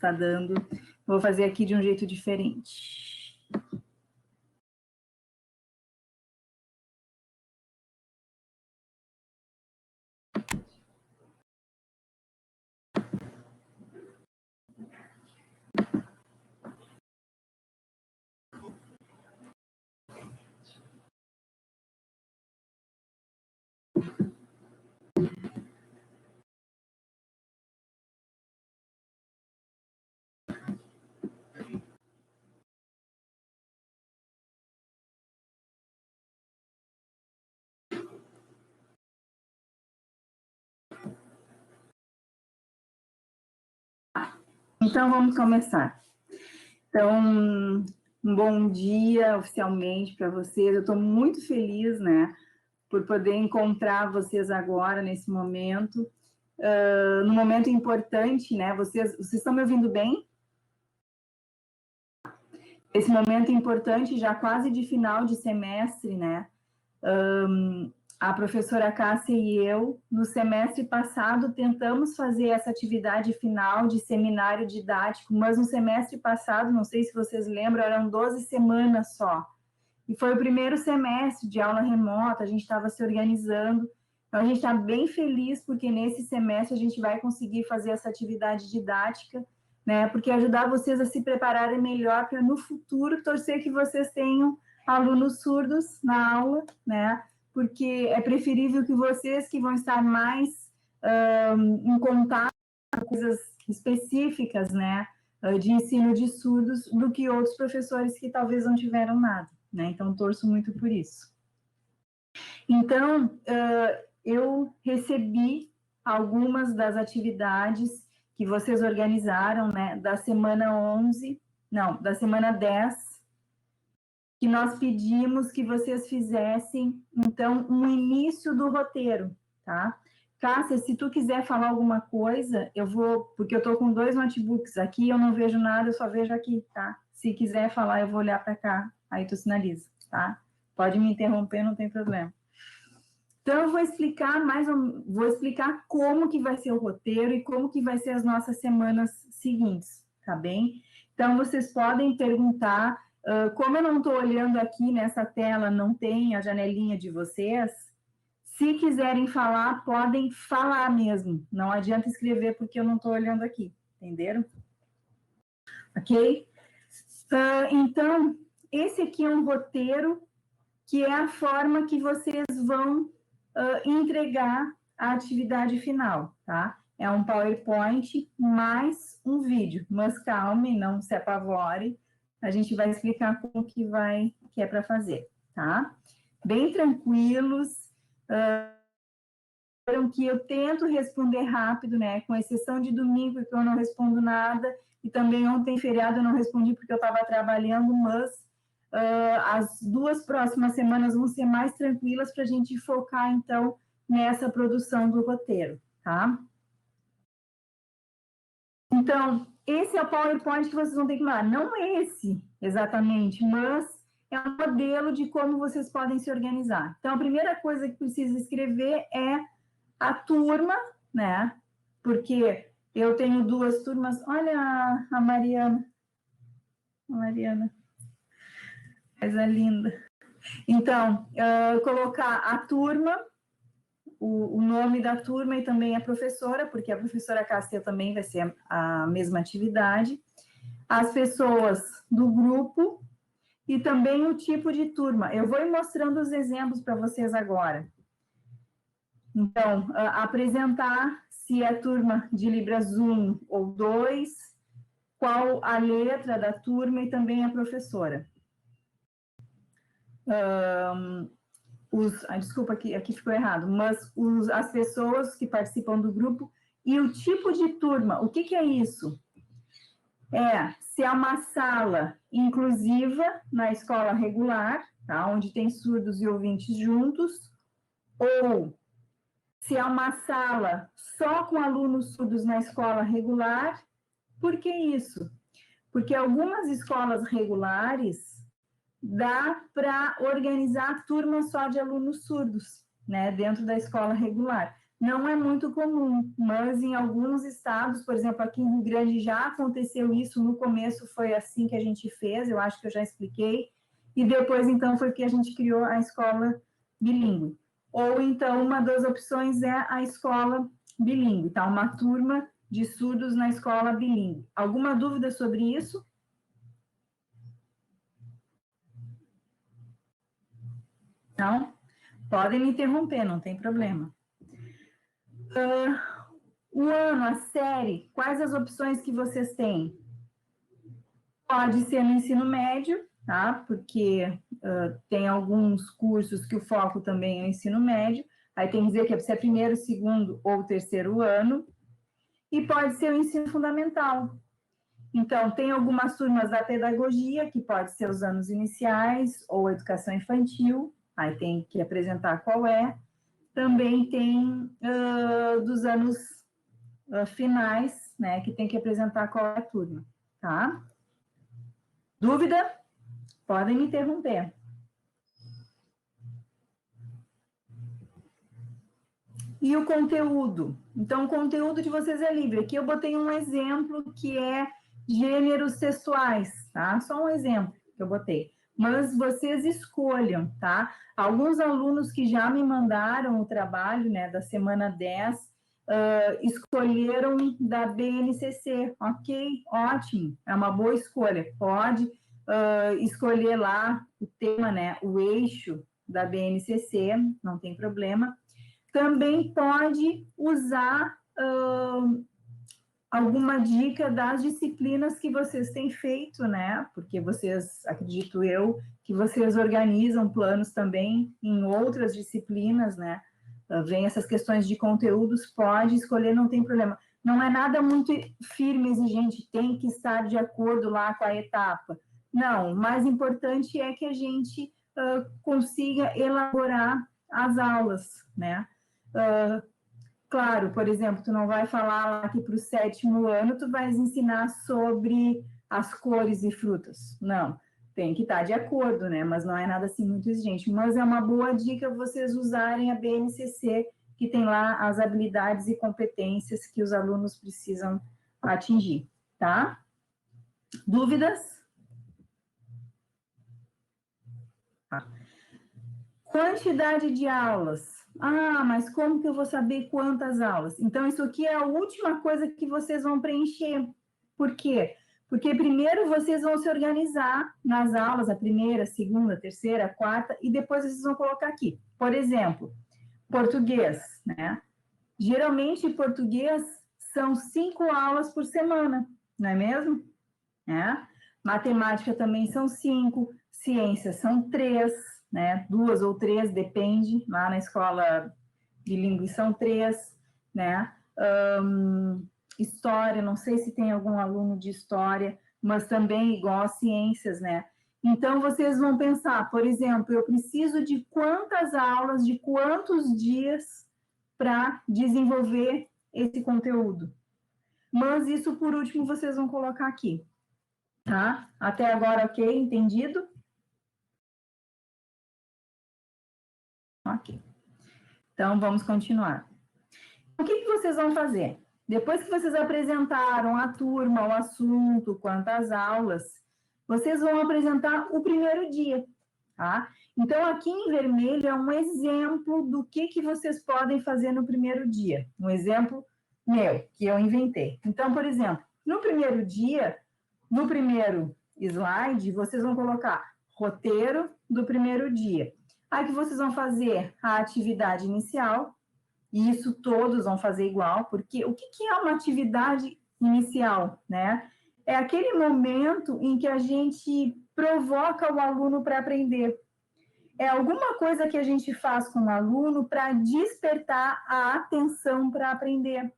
está dando. Vou fazer aqui de um jeito diferente. Então, vamos começar. Então, um bom dia oficialmente para vocês. Eu estou muito feliz, né, por poder encontrar vocês agora, nesse momento, num momento importante, né? Vocês estão me ouvindo bem? Esse momento importante, já quase de final de semestre, né? A professora Cássia e eu, no semestre passado, tentamos fazer essa atividade final de seminário didático, mas no semestre passado, não sei se vocês lembram, eram 12 semanas só. E foi o primeiro semestre de aula remota, a gente estava se organizando. Então, a gente está bem feliz, porque nesse semestre a gente vai conseguir fazer essa atividade didática, né? Porque ajudar vocês a se prepararem melhor para, no futuro, torcer que vocês tenham alunos surdos na aula, né? Porque é preferível que vocês, que vão estar mais em contato com coisas específicas, né, de ensino de surdos, do que outros professores que talvez não tiveram nada, né? Então, torço muito por isso. Então, eu recebi algumas das atividades que vocês organizaram, né, da semana 11, não, da semana 10, que nós pedimos que vocês fizessem, então, um início do roteiro, tá? Cássia, se tu quiser falar alguma coisa, eu vou, porque eu estou com 2 notebooks aqui, eu não vejo nada, eu só vejo aqui, tá? Se quiser falar, eu vou olhar para cá, aí tu sinaliza, tá? Pode me interromper, não tem problema. Então, eu vou explicar vou explicar como que vai ser o roteiro e como que vai ser as nossas semanas seguintes, tá bem? Então, vocês podem perguntar, como eu não estou olhando aqui nessa tela, não tem a janelinha de vocês, se quiserem falar, podem falar mesmo, não adianta escrever porque eu não estou olhando aqui, entenderam? Ok? Então, esse aqui é um roteiro que é a forma que vocês vão entregar a atividade final, tá? É um PowerPoint mais um vídeo, mas calme, não se apavore, a gente vai explicar como que é para fazer, tá? Bem tranquilos, que eu tento responder rápido, né? Com exceção de domingo, que eu não respondo nada, e também ontem, feriado, eu não respondi porque eu estava trabalhando, mas as 2 próximas semanas vão ser mais tranquilas para a gente focar, então, nessa produção do roteiro, tá? Então, esse é o PowerPoint que vocês vão ter que mandar. Não esse, exatamente, mas é um modelo de como vocês podem se organizar. Então, a primeira coisa que precisa escrever é a turma, né? Porque eu tenho 2 turmas. Olha a Mariana. Mariana. Coisa linda. Então, colocar a turma, o nome da turma e também a professora, porque a professora Cássia também vai ser a mesma atividade. As pessoas do grupo e também o tipo de turma. Eu vou ir mostrando os exemplos para vocês agora. Então, apresentar se é turma de Libras 1 ou 2, qual a letra da turma e também a professora. Desculpa, aqui ficou errado, mas as pessoas que participam do grupo e o tipo de turma. O que é isso? Se é uma sala inclusiva na escola regular, tá? Onde tem surdos e ouvintes juntos, ou se é uma sala só com alunos surdos na escola regular. Por que isso? Porque algumas escolas regulares dá para organizar turmas só de alunos surdos, né, dentro da escola regular. não é muito comum, mas em alguns estados, por exemplo, aqui em Rio Grande já aconteceu isso, no começo foi assim que a gente fez, eu acho que eu já expliquei, e depois, então, foi que a gente criou a escola bilíngue. Ou, então, uma das opções é a escola bilíngue, tá? Uma turma de surdos na escola bilíngue. Alguma dúvida sobre isso? Não? Podem me interromper, não tem problema. O ano, a série, quais as opções que vocês têm? Pode ser no ensino médio, tá? Porque tem alguns cursos que o foco também é o ensino médio, aí tem que dizer que é primeiro, segundo ou terceiro ano, e pode ser o ensino fundamental. Então, tem algumas turmas da pedagogia, que pode ser os anos iniciais ou educação infantil, aí tem que apresentar qual é. Também tem dos anos finais, né, que tem que apresentar qual é a turma, tá? Dúvida? Podem me interromper. E o conteúdo? Então, o conteúdo de vocês é livre. Aqui eu botei um exemplo que é gêneros sexuais, tá? Só um exemplo que eu botei. Mas vocês escolham, tá? Alguns alunos que já me mandaram o trabalho, né, da semana 10, escolheram da BNCC. Ok, ótimo, é uma boa escolha. Pode escolher lá o tema, né, o eixo da BNCC, não tem problema. Também pode usar alguma dica das disciplinas que vocês têm feito, né? Porque vocês, acredito eu, que vocês organizam planos também em outras disciplinas, né? Vem essas questões de conteúdos, pode escolher, não tem problema. Não é nada muito firme, exigente, tem que estar de acordo lá com a etapa. Não, o mais importante é que a gente consiga elaborar as aulas, né? Claro, por exemplo, tu não vai falar que para o 7º ano tu vais ensinar sobre as cores e frutas. Não, tem que estar de acordo, né? Mas não é nada assim muito exigente. Mas é uma boa dica vocês usarem a BNCC, que tem lá as habilidades e competências que os alunos precisam atingir, tá? Dúvidas? Quantidade de aulas. Ah, mas como que eu vou saber quantas aulas? Então, isso aqui é a última coisa que vocês vão preencher. Por quê? Porque primeiro vocês vão se organizar nas aulas, a primeira, a segunda, a terceira, a quarta, e depois vocês vão colocar aqui. Por exemplo, português, né? Geralmente, português são 5 aulas por semana, não é mesmo? É. Matemática também são 5, ciências são 3, né? 2 ou 3, depende. Lá na escola bilíngue são 3, né? História, não sei se tem algum aluno de história, mas também igual a ciências, né? Então, vocês vão pensar, por exemplo, eu preciso de quantas aulas, de quantos dias para desenvolver esse conteúdo. Mas isso, por último, vocês vão colocar aqui. Tá? Até agora, ok? Entendido? Ok. Então, vamos continuar. O que vocês vão fazer? Depois que vocês apresentaram a turma, o assunto, quantas aulas, vocês vão apresentar o primeiro dia, tá? Então, aqui em vermelho é um exemplo do que vocês podem fazer no primeiro dia. Um exemplo meu, que eu inventei. Então, por exemplo, no primeiro dia, no primeiro slide, vocês vão colocar roteiro do primeiro dia. Aí que vocês vão fazer a atividade inicial, e isso todos vão fazer igual, porque o que é uma atividade inicial, né? É aquele momento em que a gente provoca o aluno para aprender. É alguma coisa que a gente faz com o aluno para despertar a atenção para aprender.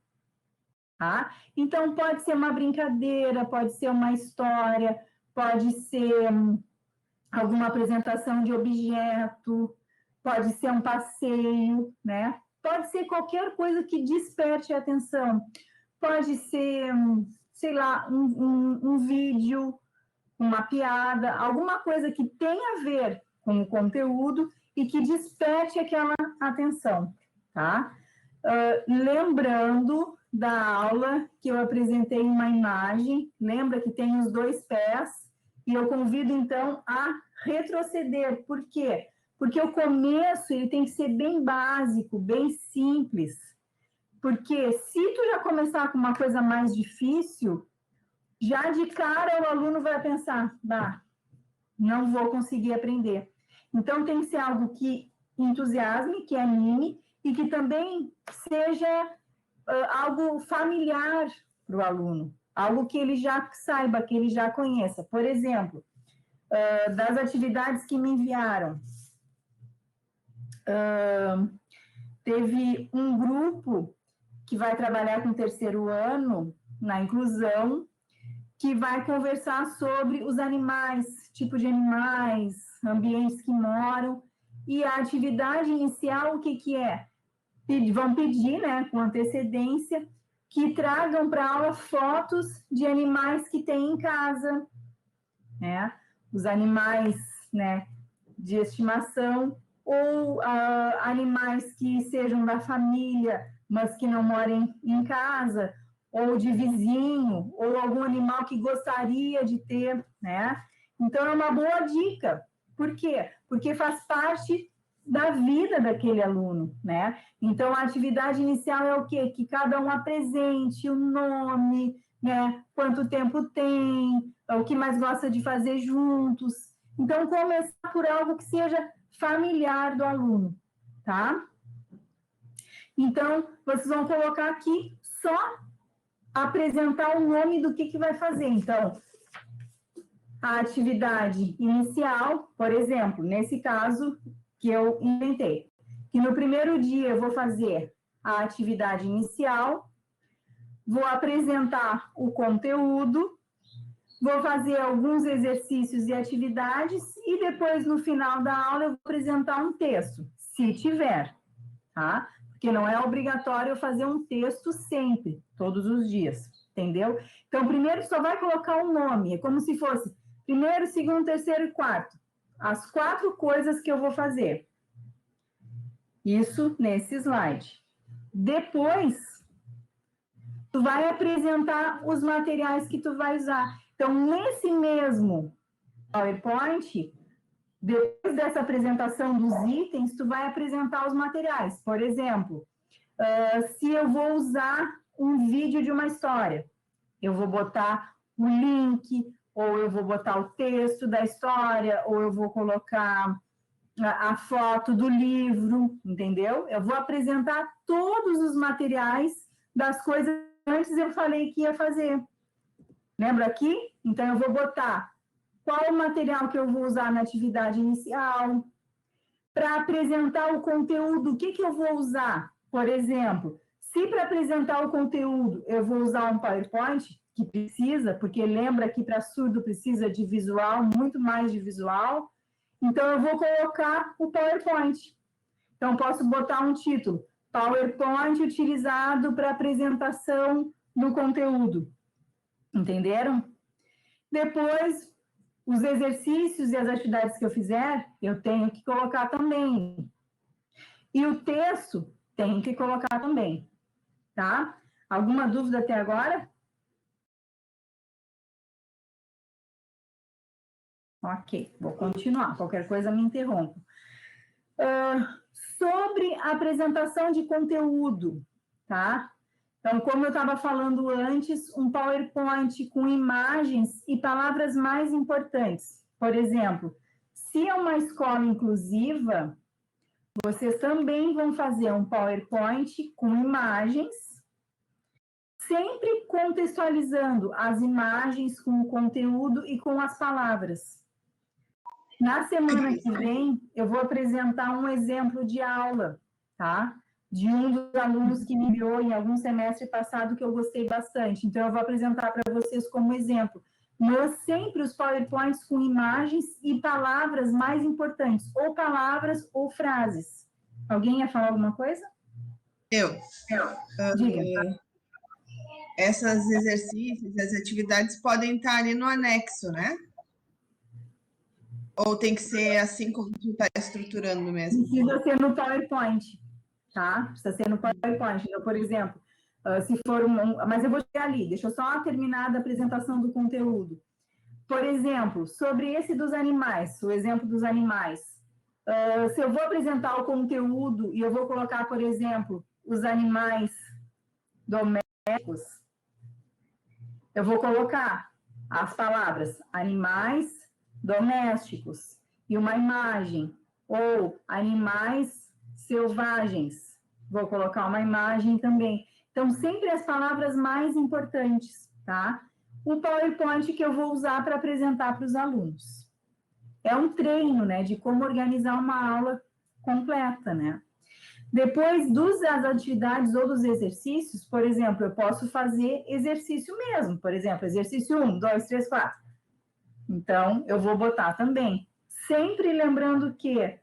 Tá? Então, pode ser uma brincadeira, pode ser uma história, pode ser alguma apresentação de objeto, pode ser um passeio, né? Pode ser qualquer coisa que desperte a atenção. Pode ser, sei lá, um vídeo, uma piada, alguma coisa que tenha a ver com o conteúdo e que desperte aquela atenção, tá? lembrando da aula que eu apresentei uma imagem, lembra que tem os 2 pés, e eu convido, então, a retroceder. Por quê? Porque o começo ele tem que ser bem básico, bem simples. Porque se tu já começar com uma coisa mais difícil, já de cara o aluno vai pensar, bah, não vou conseguir aprender. Então, tem que ser algo que entusiasme, que anime, e que também seja algo familiar para o aluno, algo que ele já saiba, que ele já conheça. Por exemplo, das atividades que me enviaram, teve um grupo que vai trabalhar com o 3º ano, na inclusão, que vai conversar sobre os animais, tipo de animais, ambientes que moram, e a atividade inicial, o que que é? Vão pedir, né, com antecedência, que tragam para a aula fotos de animais que têm em casa, né? Os animais, né, de estimação, ou animais que sejam da família, mas que não morem em casa, ou de vizinho, ou algum animal que gostaria de ter, né? Então, é uma boa dica. Por quê? Porque faz parte da vida daquele aluno, né? Então, a atividade inicial é o quê? Que cada um apresente o nome, né? Quanto tempo tem, o que mais gosta de fazer juntos. Então, começar por algo que seja familiar do aluno, tá? Então, vocês vão colocar aqui só apresentar o nome do que vai fazer. Então, a atividade inicial, por exemplo, nesse caso que eu inventei, que no primeiro dia eu vou fazer a atividade inicial, vou apresentar o conteúdo, vou fazer alguns exercícios e atividades e depois, no final da aula, eu vou apresentar um texto, se tiver, tá? Porque não é obrigatório eu fazer um texto sempre, todos os dias, entendeu? Então, primeiro só vai colocar um nome, é como se fosse primeiro, segundo, terceiro e quarto. As 4 coisas que eu vou fazer. Isso nesse slide. Depois, tu vai apresentar os materiais que tu vai usar. Então, nesse mesmo PowerPoint, depois dessa apresentação dos itens, tu vai apresentar os materiais. Por exemplo, se eu vou usar um vídeo de uma história, eu vou botar o link, ou eu vou botar o texto da história, ou eu vou colocar a foto do livro, entendeu? Eu vou apresentar todos os materiais das coisas que antes eu falei que ia fazer. Lembra aqui? Então, eu vou botar qual o material que eu vou usar na atividade inicial. Para apresentar o conteúdo, o que eu vou usar? Por exemplo, se para apresentar o conteúdo eu vou usar um PowerPoint, que precisa, porque lembra que para surdo precisa de visual, muito mais de visual, então eu vou colocar o PowerPoint. Então, posso botar um título, PowerPoint utilizado para apresentação do conteúdo. Entenderam? Depois, os exercícios e as atividades que eu fizer, eu tenho que colocar também. E o texto, tenho que colocar também, tá? Alguma dúvida até agora? Ok, vou continuar. Qualquer coisa me interrompa. Sobre a apresentação de conteúdo, tá? Então, como eu estava falando antes, um PowerPoint com imagens e palavras mais importantes. Por exemplo, se é uma escola inclusiva, vocês também vão fazer um PowerPoint com imagens, sempre contextualizando as imagens com o conteúdo e com as palavras. Na semana que vem, eu vou apresentar um exemplo de aula, tá? De um dos alunos que me enviou em algum semestre passado que eu gostei bastante. Então, eu vou apresentar para vocês como exemplo. Mas sempre os PowerPoints com imagens e palavras mais importantes, ou palavras ou frases. Alguém ia falar alguma coisa? Eu. Diga. Esses exercícios, as atividades podem estar ali no anexo, né? Ou tem que ser assim como tu está estruturando mesmo? Precisa ser no PowerPoint. tá? Precisa ser no PowerPoint. Então, por exemplo, se for mas eu vou chegar ali, deixa eu só terminar da apresentação do conteúdo. Por exemplo, sobre esse dos animais, o exemplo dos animais. Se eu vou apresentar o conteúdo e eu vou colocar, por exemplo, os animais domésticos, eu vou colocar as palavras animais domésticos e uma imagem, ou animais selvagens. Vou colocar uma imagem também. Então, sempre as palavras mais importantes, tá? O PowerPoint que eu vou usar para apresentar para os alunos. É um treino, né, de como organizar uma aula completa, né? Depois das atividades ou dos exercícios, por exemplo, eu posso fazer exercício mesmo. Por exemplo, exercício 1, 2, 3, 4. Então, eu vou botar também. Sempre lembrando que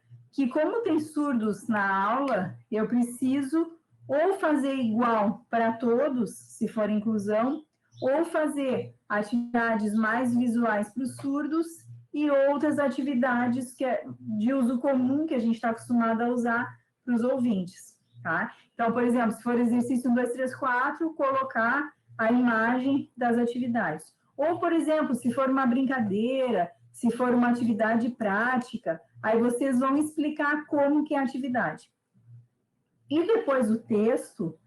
como tem surdos na aula, eu preciso ou fazer igual para todos, se for inclusão, ou fazer atividades mais visuais para os surdos e outras atividades que é de uso comum que a gente está acostumado a usar para os ouvintes, tá? Então, por exemplo, se for exercício 1, 2, 3, 4, colocar a imagem das atividades. Ou, por exemplo, se for uma brincadeira, se for uma atividade prática, aí vocês vão explicar como que é a atividade. E depois o texto,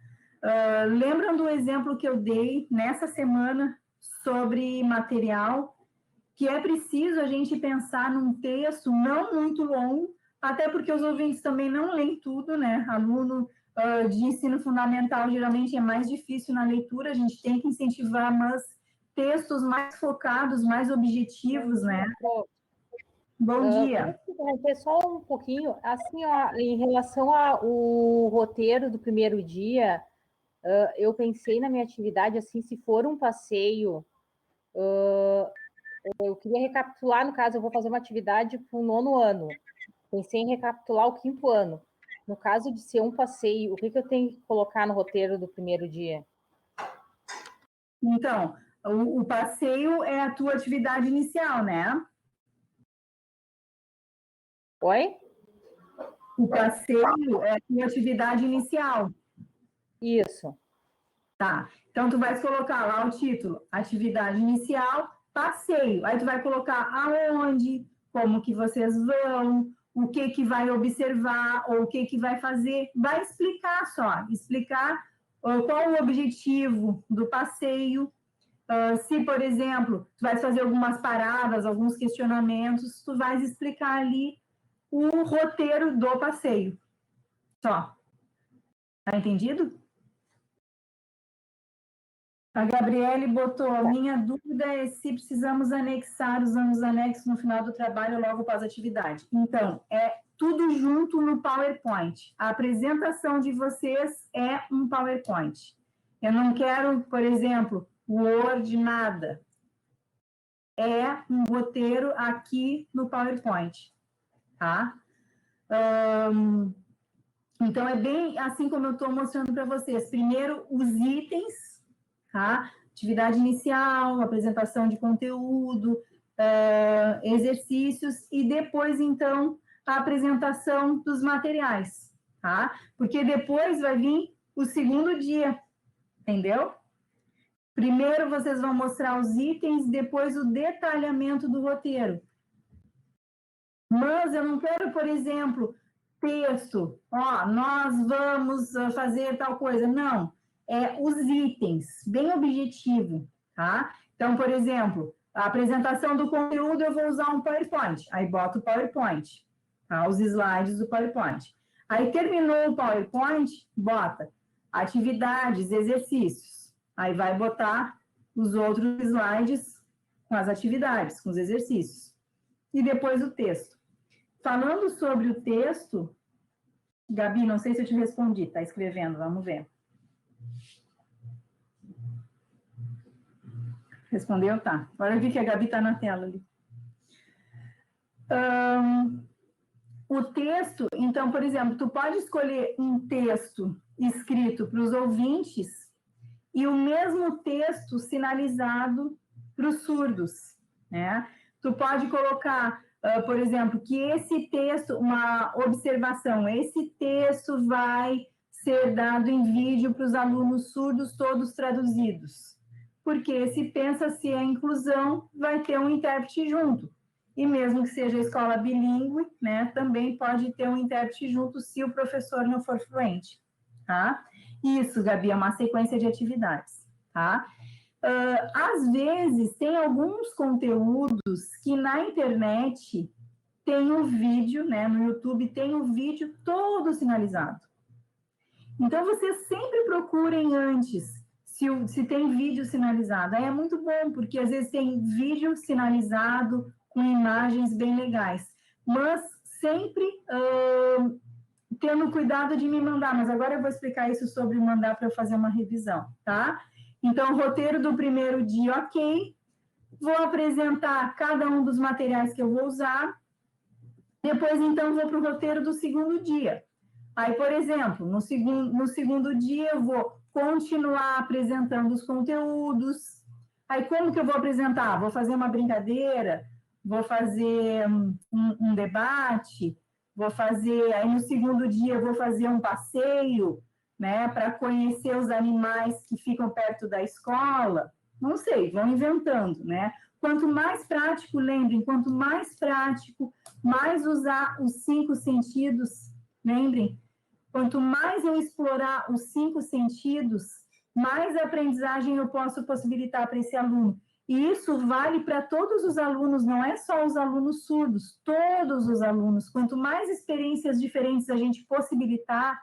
lembram do exemplo que eu dei nessa semana sobre material, que é preciso a gente pensar num texto não muito longo, até porque os ouvintes também não leem tudo, né? Aluno de ensino fundamental geralmente é mais difícil na leitura, a gente tem que incentivar, mas textos mais focados, mais objetivos, né? Bom dia. Posso interromper só um pouquinho? Assim, ó, em relação ao roteiro do primeiro dia, eu pensei na minha atividade, assim, se for um passeio, eu queria recapitular, no caso, eu vou fazer uma atividade para o 9º ano. Pensei em recapitular o 5º ano. No caso de ser um passeio, o que eu tenho que colocar no roteiro do primeiro dia? Então, o passeio é a tua atividade inicial, né? Oi? O passeio é a tua atividade inicial. Isso. Tá. Então, tu vai colocar lá o título, atividade inicial, passeio. Aí tu vai colocar aonde, como que vocês vão, o que que vai observar, ou o que que vai fazer. Vai explicar só, explicar qual o objetivo do passeio. Se, por exemplo, tu vais fazer algumas paradas, alguns questionamentos, tu vais explicar ali o roteiro do passeio. Só. Tá entendido? A Gabriele botou, a minha dúvida é se precisamos anexar os anexos no final do trabalho logo após a atividade. Então, é tudo junto no PowerPoint. A apresentação de vocês é um PowerPoint. Eu não quero, por exemplo, Word, nada. É um roteiro aqui no PowerPoint, tá? Então, é bem assim como eu estou mostrando para vocês. Primeiro, os itens, tá? Atividade inicial, apresentação de conteúdo, exercícios, e depois, então, a apresentação dos materiais, tá? Porque depois vai vir o segundo dia, entendeu? Primeiro vocês vão mostrar os itens, depois o detalhamento do roteiro. Mas eu não quero, por exemplo, texto, ó, nós vamos fazer tal coisa. Não, é os itens, bem objetivo, tá? Então, por exemplo, a apresentação do conteúdo eu vou usar um PowerPoint, aí boto o PowerPoint, tá? Os slides do PowerPoint. Aí terminou o PowerPoint, bota atividades, exercícios. Aí vai botar os outros slides com as atividades, com os exercícios. E depois o texto. Falando sobre o texto, Gabi, não sei se eu te respondi, está escrevendo, vamos ver. Respondeu? Tá. Agora eu vi que a Gabi está na tela ali. O texto, então, por exemplo, tu pode escolher um texto escrito para os ouvintes e o mesmo texto sinalizado para os surdos, né? Tu pode colocar, por exemplo, que esse texto, uma observação, esse texto vai ser dado em vídeo para os alunos surdos, todos traduzidos? Porque se pensa se é inclusão, vai ter um intérprete junto. E mesmo que seja escola bilíngue, né, também pode ter um intérprete junto se o professor não for fluente, tá? Isso, Gabi, é uma sequência de atividades, tá? Às vezes, tem alguns conteúdos que na internet tem um vídeo, né, no YouTube tem um vídeo todo sinalizado. Então, vocês sempre procurem antes se tem vídeo sinalizado. Aí é muito bom, porque às vezes tem vídeo sinalizado com imagens bem legais. Mas sempre tendo cuidado de me mandar. Mas agora eu vou explicar isso sobre mandar para eu fazer uma revisão, tá? Então, roteiro do primeiro dia, ok. Vou apresentar cada um dos materiais que eu vou usar. Depois, então, vou para o roteiro do segundo dia. Aí, por exemplo, no segundo dia, eu vou continuar apresentando os conteúdos. Aí, como que eu vou apresentar? Vou fazer uma brincadeira? Vou fazer um debate? Vou fazer... Aí, no segundo dia, eu vou fazer um passeio, né? Para conhecer os animais que ficam perto da escola. Não sei, vão inventando, né? Quanto mais prático, lembrem, quanto mais prático, mais usar os 5 sentidos, lembrem? Quanto mais eu explorar os 5 sentidos, mais aprendizagem eu posso possibilitar para esse aluno. E isso vale para todos os alunos, não é só os alunos surdos, todos os alunos. Quanto mais experiências diferentes a gente possibilitar,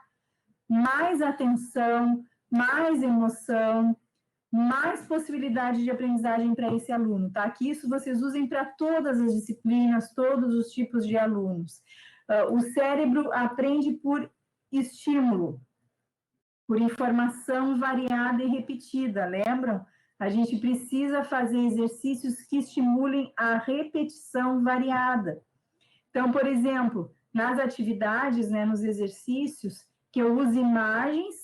mais atenção, mais emoção, mais possibilidade de aprendizagem para esse aluno, tá? Que isso vocês usem para todas as disciplinas, todos os tipos de alunos. O cérebro aprende por estímulo, por informação variada e repetida, lembram? A gente precisa fazer exercícios que estimulem a repetição variada. Então, por exemplo, nas atividades, né, nos exercícios, que eu use imagens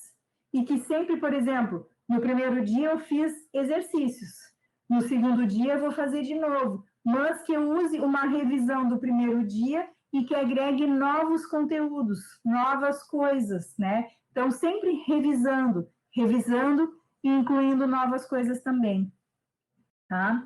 e que sempre, por exemplo, no primeiro dia eu fiz exercícios, no segundo dia eu vou fazer de novo, mas que eu use uma revisão do primeiro dia e que agregue novos conteúdos, novas coisas, né? Então, sempre revisando e incluindo novas coisas também, tá?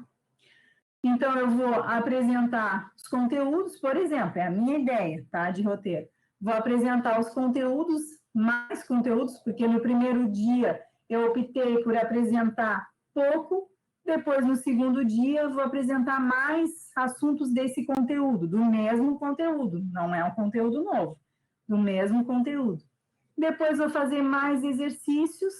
Então, eu vou apresentar os conteúdos, por exemplo, é a minha ideia, tá, de roteiro. Vou apresentar os conteúdos, mais conteúdos, porque no primeiro dia eu optei por apresentar pouco, depois no segundo dia eu vou apresentar mais assuntos desse conteúdo, do mesmo conteúdo, não é um conteúdo novo, do mesmo conteúdo. Depois vou fazer mais exercícios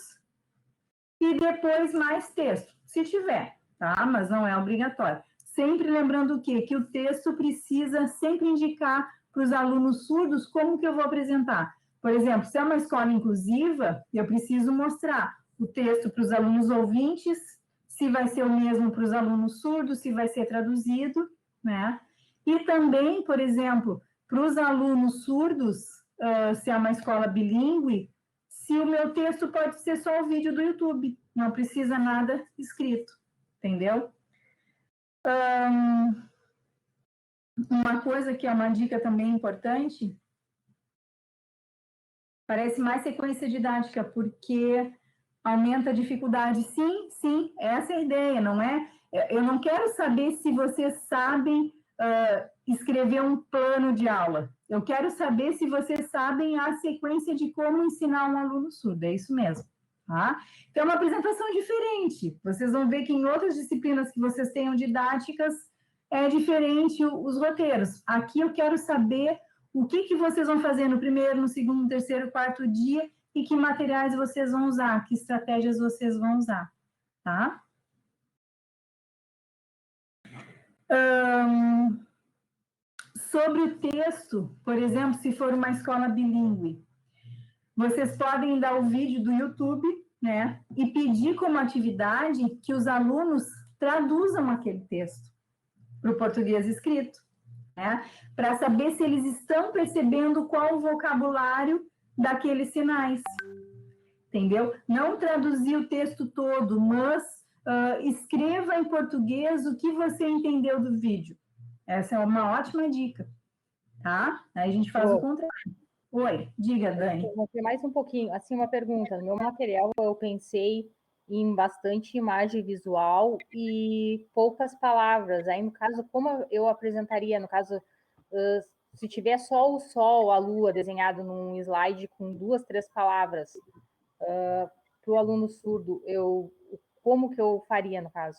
e depois mais texto, se tiver, tá? Mas não é obrigatório. Sempre lembrando o quê? Que o texto precisa sempre indicar para os alunos surdos como que eu vou apresentar. Por exemplo, se é uma escola inclusiva, eu preciso mostrar o texto para os alunos ouvintes, se vai ser o mesmo para os alunos surdos, se vai ser traduzido, né? E também, por exemplo, para os alunos surdos, se é uma escola bilíngue, se o meu texto pode ser só o vídeo do YouTube, não precisa nada escrito, entendeu? Uma coisa que é uma dica também importante, parece mais sequência didática, porque aumenta a dificuldade. Sim, sim, essa é a ideia, não é? Eu não quero saber se vocês sabem escrever um plano de aula. Eu quero saber se vocês sabem a sequência de como ensinar um aluno surdo, é isso mesmo. Tá? Então, é uma apresentação diferente. Vocês vão ver que em outras disciplinas que vocês tenham didáticas, é diferente os roteiros. Aqui eu quero saber o que vocês vão fazer no primeiro, no segundo, no terceiro, quarto dia e que materiais vocês vão usar, que estratégias vocês vão usar, tá? Sobre o texto, por exemplo, se for uma escola bilíngue, vocês podem dar o vídeo do YouTube, né, e pedir como atividade que os alunos traduzam aquele texto para o português escrito, né, para saber se eles estão percebendo qual o vocabulário daqueles sinais, entendeu? Não traduzir o texto todo, mas escreva em português o que você entendeu do vídeo. Essa é uma ótima dica, tá? Aí a gente faz o contrário. Oi, diga, Dani. Vou ter mais um pouquinho, assim, uma pergunta. No meu material eu pensei em bastante imagem visual e poucas palavras. Aí, no caso, como eu apresentaria? No caso, se tiver só o sol, a lua desenhado num slide com 2, 3 palavras, para o aluno surdo, como que eu faria, no caso?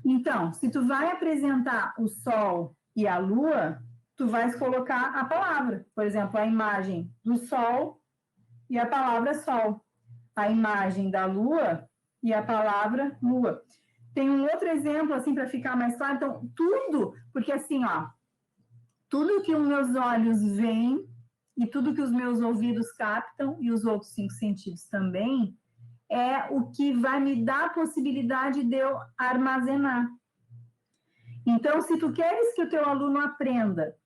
Então, se tu vai apresentar o sol e a lua, tu vais colocar a palavra. Por exemplo, a imagem do sol e a palavra sol. A imagem da lua e a palavra lua. Tem um outro exemplo, assim, para ficar mais claro. Então, tudo, porque assim, ó, tudo que os meus olhos veem e tudo que os meus ouvidos captam, e os outros 5 sentidos também, é o que vai me dar a possibilidade de eu armazenar. Então, se tu queres que o teu aluno aprenda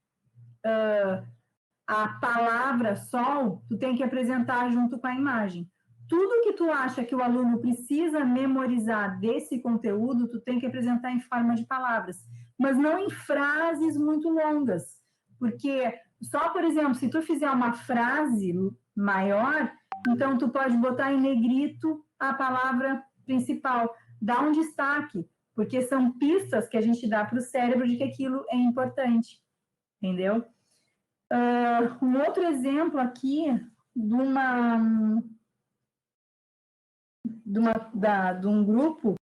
a palavra sol, tu tem que apresentar junto com a imagem. Tudo que tu acha que o aluno precisa memorizar desse conteúdo, tu tem que apresentar em forma de palavras, mas não em frases muito longas, porque só, por exemplo, se tu fizer uma frase maior, então tu pode botar em negrito a palavra principal, dá um destaque, porque são pistas que a gente dá para o cérebro de que aquilo é importante, entendeu? Um outro exemplo aqui de um grupo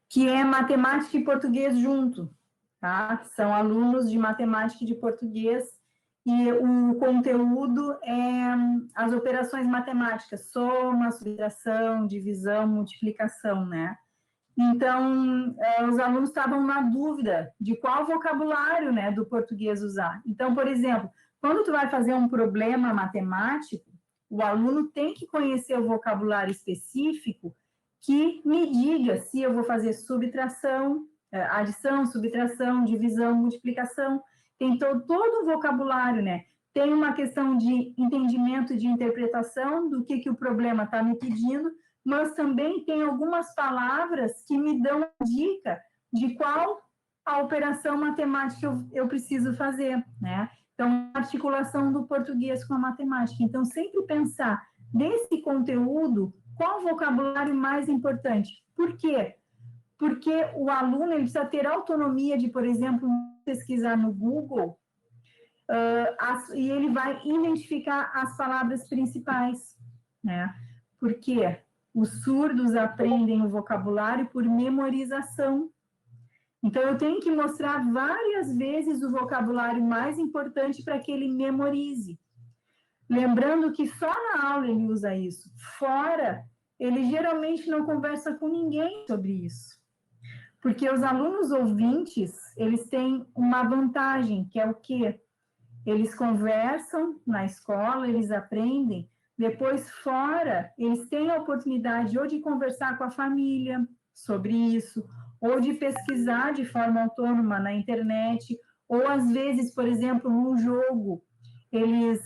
que é matemática e português junto, tá? São alunos de matemática e de português e o conteúdo é as operações matemáticas, soma, subtração, divisão, multiplicação, né? Então, os alunos estavam na dúvida de qual vocabulário, né, do português usar. Então, por exemplo, quando tu vai fazer um problema matemático, o aluno tem que conhecer o vocabulário específico que me diga se eu vou fazer subtração, adição, subtração, divisão, multiplicação. Tem todo o vocabulário, né? Tem uma questão de entendimento, de interpretação do que o problema está me pedindo, mas também tem algumas palavras que me dão dica de qual a operação matemática eu preciso fazer, né? Então, articulação do português com a matemática. Então, sempre pensar desse conteúdo, qual o vocabulário mais importante? Por quê? Porque o aluno ele precisa ter autonomia de, por exemplo, pesquisar no Google e ele vai identificar as palavras principais, né? Porque os surdos aprendem o vocabulário por memorização. Então, eu tenho que mostrar várias vezes o vocabulário mais importante para que ele memorize. Lembrando que só na aula ele usa isso. Fora, ele geralmente não conversa com ninguém sobre isso. Porque os alunos ouvintes, eles têm uma vantagem, que é o quê? Eles conversam na escola, eles aprendem, depois fora, eles têm a oportunidade ou de conversar com a família sobre isso, ou de pesquisar de forma autônoma na internet, ou às vezes, por exemplo, num jogo, eles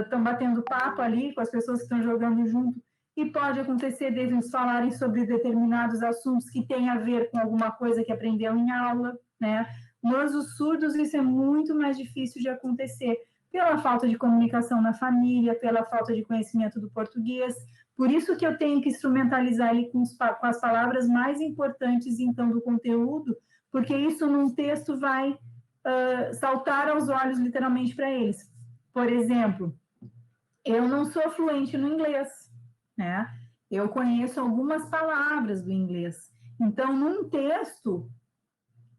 estão batendo papo ali com as pessoas que estão jogando junto, e pode acontecer deles falarem sobre determinados assuntos que têm a ver com alguma coisa que aprendeu em aula, né? Mas os surdos, isso é muito mais difícil de acontecer, pela falta de comunicação na família, pela falta de conhecimento do português. Por isso que eu tenho que instrumentalizar ele com as palavras mais importantes, então, do conteúdo, porque isso num texto vai saltar aos olhos, literalmente, para eles. Por exemplo, eu não sou fluente no inglês, né? Eu conheço algumas palavras do inglês. Então, num texto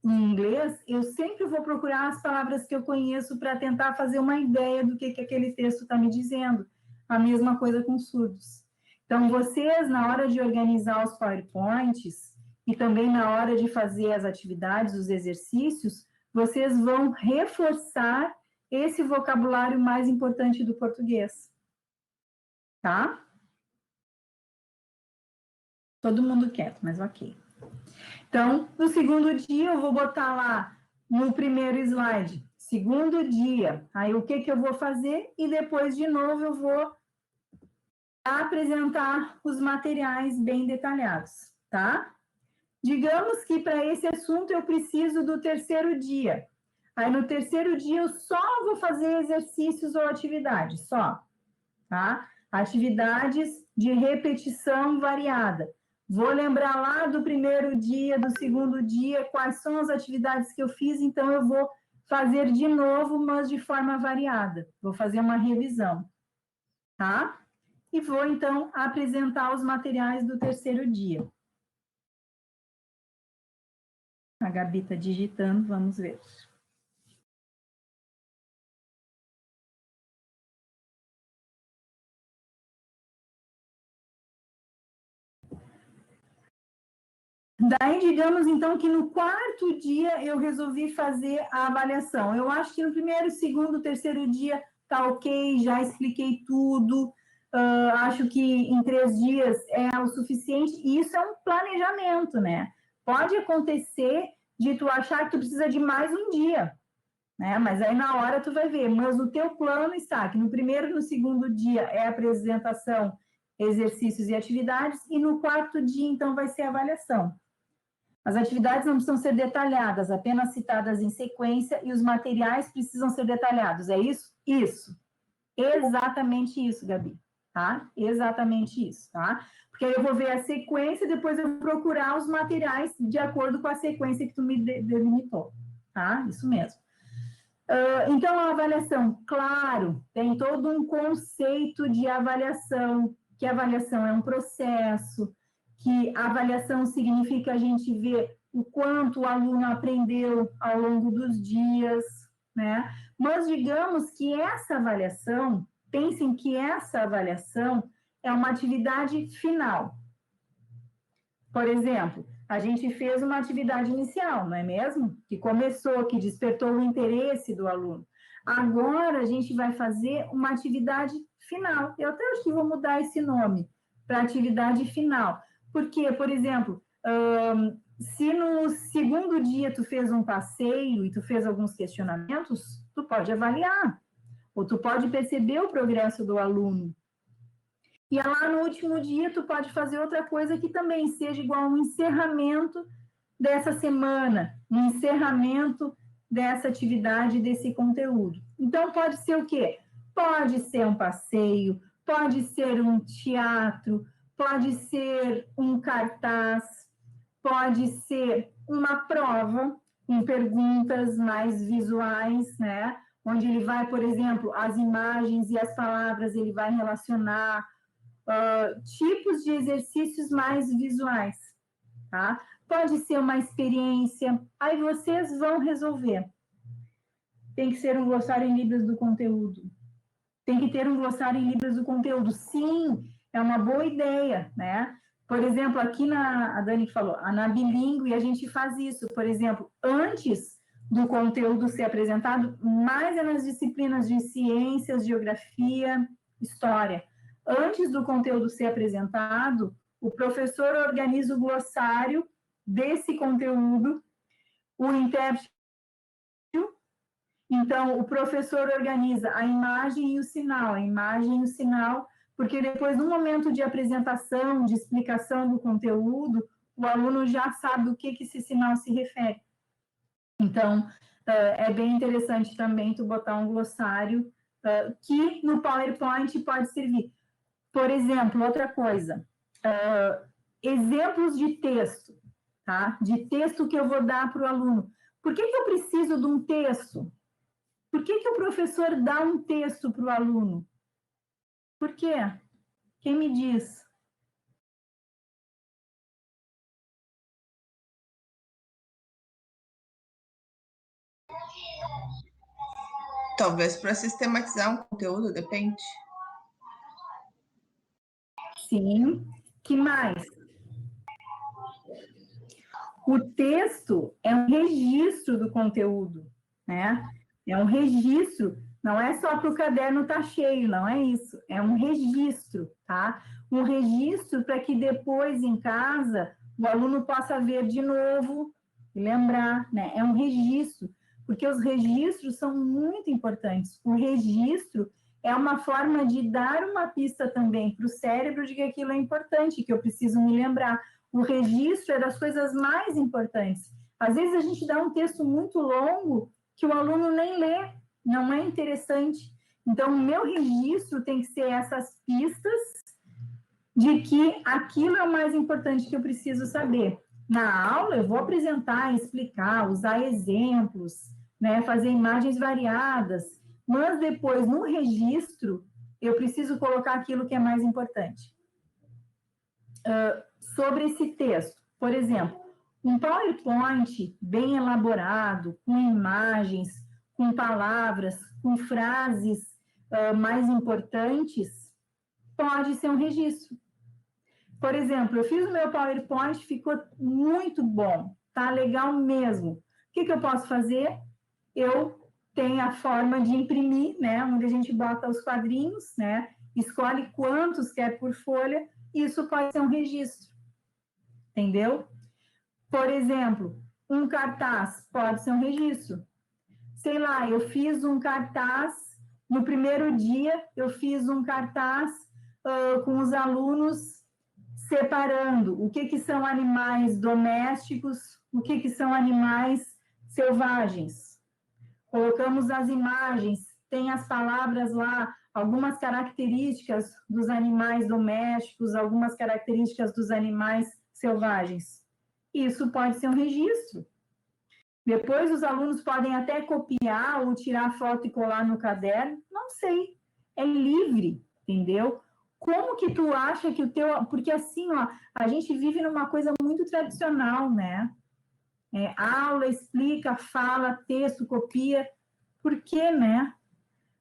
em inglês, eu sempre vou procurar as palavras que eu conheço para tentar fazer uma ideia do que aquele texto está me dizendo. A mesma coisa com surdos. Então, vocês, na hora de organizar os PowerPoints e também na hora de fazer as atividades, os exercícios, vocês vão reforçar esse vocabulário mais importante do português. Tá? Todo mundo quieto, mas ok. Então, no segundo dia, eu vou botar lá no primeiro slide, segundo dia. Aí, o que eu vou fazer? E depois, de novo, eu vou apresentar os materiais bem detalhados, tá? Digamos que para esse assunto eu preciso do terceiro dia. Aí, no terceiro dia, eu só vou fazer exercícios ou atividades, só, tá? Atividades de repetição variada. Vou lembrar lá do primeiro dia, do segundo dia, quais são as atividades que eu fiz, então eu vou fazer de novo, mas de forma variada. Vou fazer uma revisão, tá? E vou, então, apresentar os materiais do terceiro dia. A Gabi está digitando, vamos ver. Daí, digamos, então, que no quarto dia eu resolvi fazer a avaliação. Eu acho que no primeiro, segundo, terceiro dia tá ok, já expliquei tudo. Acho que em 3 dias é o suficiente. E isso é um planejamento, né? Pode acontecer de tu achar que tu precisa de mais um dia, né? Mas aí na hora tu vai ver. Mas o teu plano está que no primeiro e no segundo dia é apresentação, exercícios e atividades, e no quarto dia, então, vai ser a avaliação. As atividades não precisam ser detalhadas, apenas citadas em sequência, e os materiais precisam ser detalhados. É isso? Isso. Exatamente isso, Gabi. Tá? Exatamente isso, tá? Porque aí eu vou ver a sequência e depois eu vou procurar os materiais de acordo com a sequência que tu me delimitou. Tá? Isso mesmo. Então, a avaliação, claro, tem todo um conceito de avaliação, que a avaliação é um processo, que a avaliação significa a gente ver o quanto o aluno aprendeu ao longo dos dias, né? Mas digamos que essa avaliação, pensem que essa avaliação é uma atividade final. Por exemplo, a gente fez uma atividade inicial, não é mesmo? Que começou, que despertou o interesse do aluno. Agora, a gente vai fazer uma atividade final. Eu até acho que vou mudar esse nome para atividade final. Porque, por exemplo, se no segundo dia tu fez um passeio e tu fez alguns questionamentos, tu pode avaliar. Ou tu pode perceber o progresso do aluno. E lá no último dia, tu pode fazer outra coisa que também seja igual a um encerramento dessa semana, um encerramento dessa atividade, desse conteúdo. Então, pode ser o quê? Pode ser um passeio, pode ser um teatro, pode ser um cartaz, pode ser uma prova com perguntas mais visuais, né? Onde ele vai, por exemplo, as imagens e as palavras, ele vai relacionar tipos de exercícios mais visuais, tá? Pode ser uma experiência, aí vocês vão resolver. Tem que ser um glossário em Libras do conteúdo. Tem que ter um glossário em Libras do conteúdo. Sim, é uma boa ideia, né? Por exemplo, aqui a Dani falou, na bilíngue, a gente faz isso. Por exemplo, antes do conteúdo ser apresentado, mais é nas disciplinas de ciências, geografia, história. Antes do conteúdo ser apresentado, o professor organiza o glossário desse conteúdo, o intérprete. Então, o professor organiza a imagem e o sinal, porque depois, no momento de apresentação, de explicação do conteúdo, o aluno já sabe o que esse sinal se refere. Então, é bem interessante também tu botar um glossário que no PowerPoint pode servir. Por exemplo, outra coisa, exemplos de texto, tá? De texto que eu vou dar para o aluno. Por que eu preciso de um texto? Por que o professor dá um texto para o aluno? Por quê? Quem me diz? Talvez para sistematizar um conteúdo, depende. Sim. Que mais? O texto é um registro do conteúdo, né? É um registro, não é só para o caderno estar cheio, não é isso. É um registro, tá? Um registro para que depois, em casa, o aluno possa ver de novo e lembrar, né? É um registro, porque os registros são muito importantes. O registro é uma forma de dar uma pista também para o cérebro de que aquilo é importante, que eu preciso me lembrar. O registro é das coisas mais importantes. Às vezes a gente dá um texto muito longo que o aluno nem lê, não é interessante. Então, o meu registro tem que ser essas pistas de que aquilo é o mais importante que eu preciso saber. Na aula, eu vou apresentar, explicar, usar exemplos, né, fazer imagens variadas, mas depois, no registro, eu preciso colocar aquilo que é mais importante. Sobre esse texto, por exemplo, um PowerPoint bem elaborado, com imagens, com palavras, com frases mais importantes, pode ser um registro. Por exemplo, eu fiz o meu PowerPoint, ficou muito bom, tá legal mesmo. O que eu posso fazer? Eu tenho a forma de imprimir, né, onde a gente bota os quadrinhos, né, escolhe quantos quer por folha, isso pode ser um registro, entendeu? Por exemplo, um cartaz pode ser um registro. Sei lá, eu fiz um cartaz, no primeiro dia, eu fiz um cartaz com os alunos separando o que são animais domésticos, o que são animais selvagens. Colocamos as imagens, tem as palavras lá, algumas características dos animais domésticos, algumas características dos animais selvagens. Isso pode ser um registro. Depois os alunos podem até copiar ou tirar foto e colar no caderno, não sei, é livre, entendeu? Como que tu acha que o teu... Porque assim, ó, a gente vive numa coisa muito tradicional, né? Aula, explica, fala, texto, copia. Por quê, né?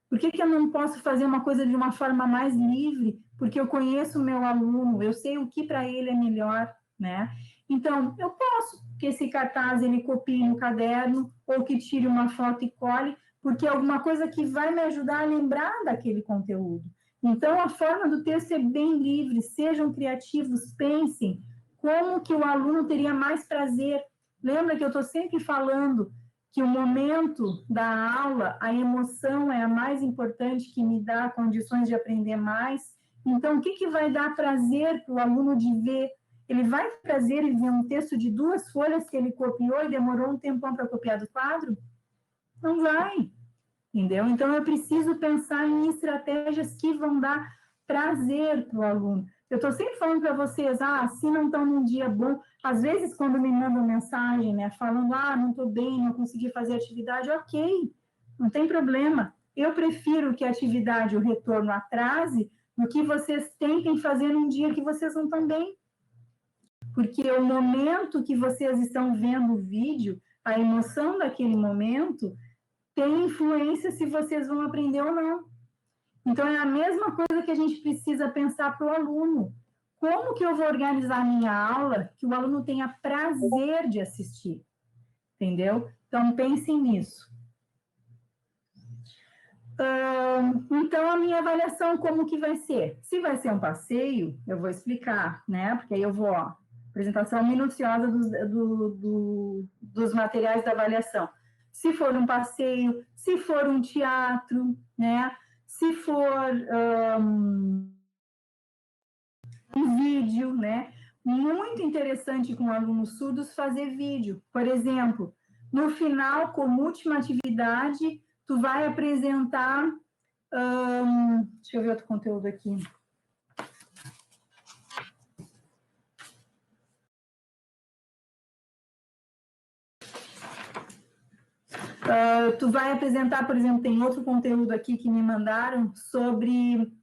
Por que eu não posso fazer uma coisa de uma forma mais livre? Porque eu conheço o meu aluno, eu sei o que para ele é melhor, né? Então, eu posso que esse cartaz ele copie no caderno ou que tire uma foto e cole, porque é alguma coisa que vai me ajudar a lembrar daquele conteúdo. Então, a forma do texto é bem livre, sejam criativos, pensem como que o aluno teria mais prazer. Lembra que eu estou sempre falando que o momento da aula, a emoção é a mais importante, que me dá condições de aprender mais. Então, o que vai dar prazer para o aluno de ver? Ele vai ter prazer em ver um texto de 2 folhas que ele copiou e demorou um tempão para copiar do quadro? Não vai, entendeu? Então, eu preciso pensar em estratégias que vão dar prazer para o aluno. Eu estou sempre falando para vocês, se não estão num dia bom, às vezes quando me mandam mensagem, né, falando, não estou bem, não consegui fazer atividade, ok, não tem problema. Eu prefiro que a atividade, o retorno atrase, do que vocês tentem fazer num dia que vocês não estão bem. Porque o momento que vocês estão vendo o vídeo, a emoção daquele momento, tem influência se vocês vão aprender ou não. Então, é a mesma coisa que a gente precisa pensar para o aluno. Como que eu vou organizar a minha aula que o aluno tenha prazer de assistir? Entendeu? Então, pensem nisso. Então, a minha avaliação, como que vai ser? Se vai ser um passeio, eu vou explicar, né? Porque aí eu vou, apresentação minuciosa dos materiais da avaliação. Se for um passeio, se for um teatro, né? Se for um vídeo, né? Muito interessante com alunos surdos fazer vídeo. Por exemplo, no final, como última atividade, tu vai apresentar... deixa eu ver outro conteúdo aqui. Tu vai apresentar, por exemplo, tem outro conteúdo aqui que me mandaram sobre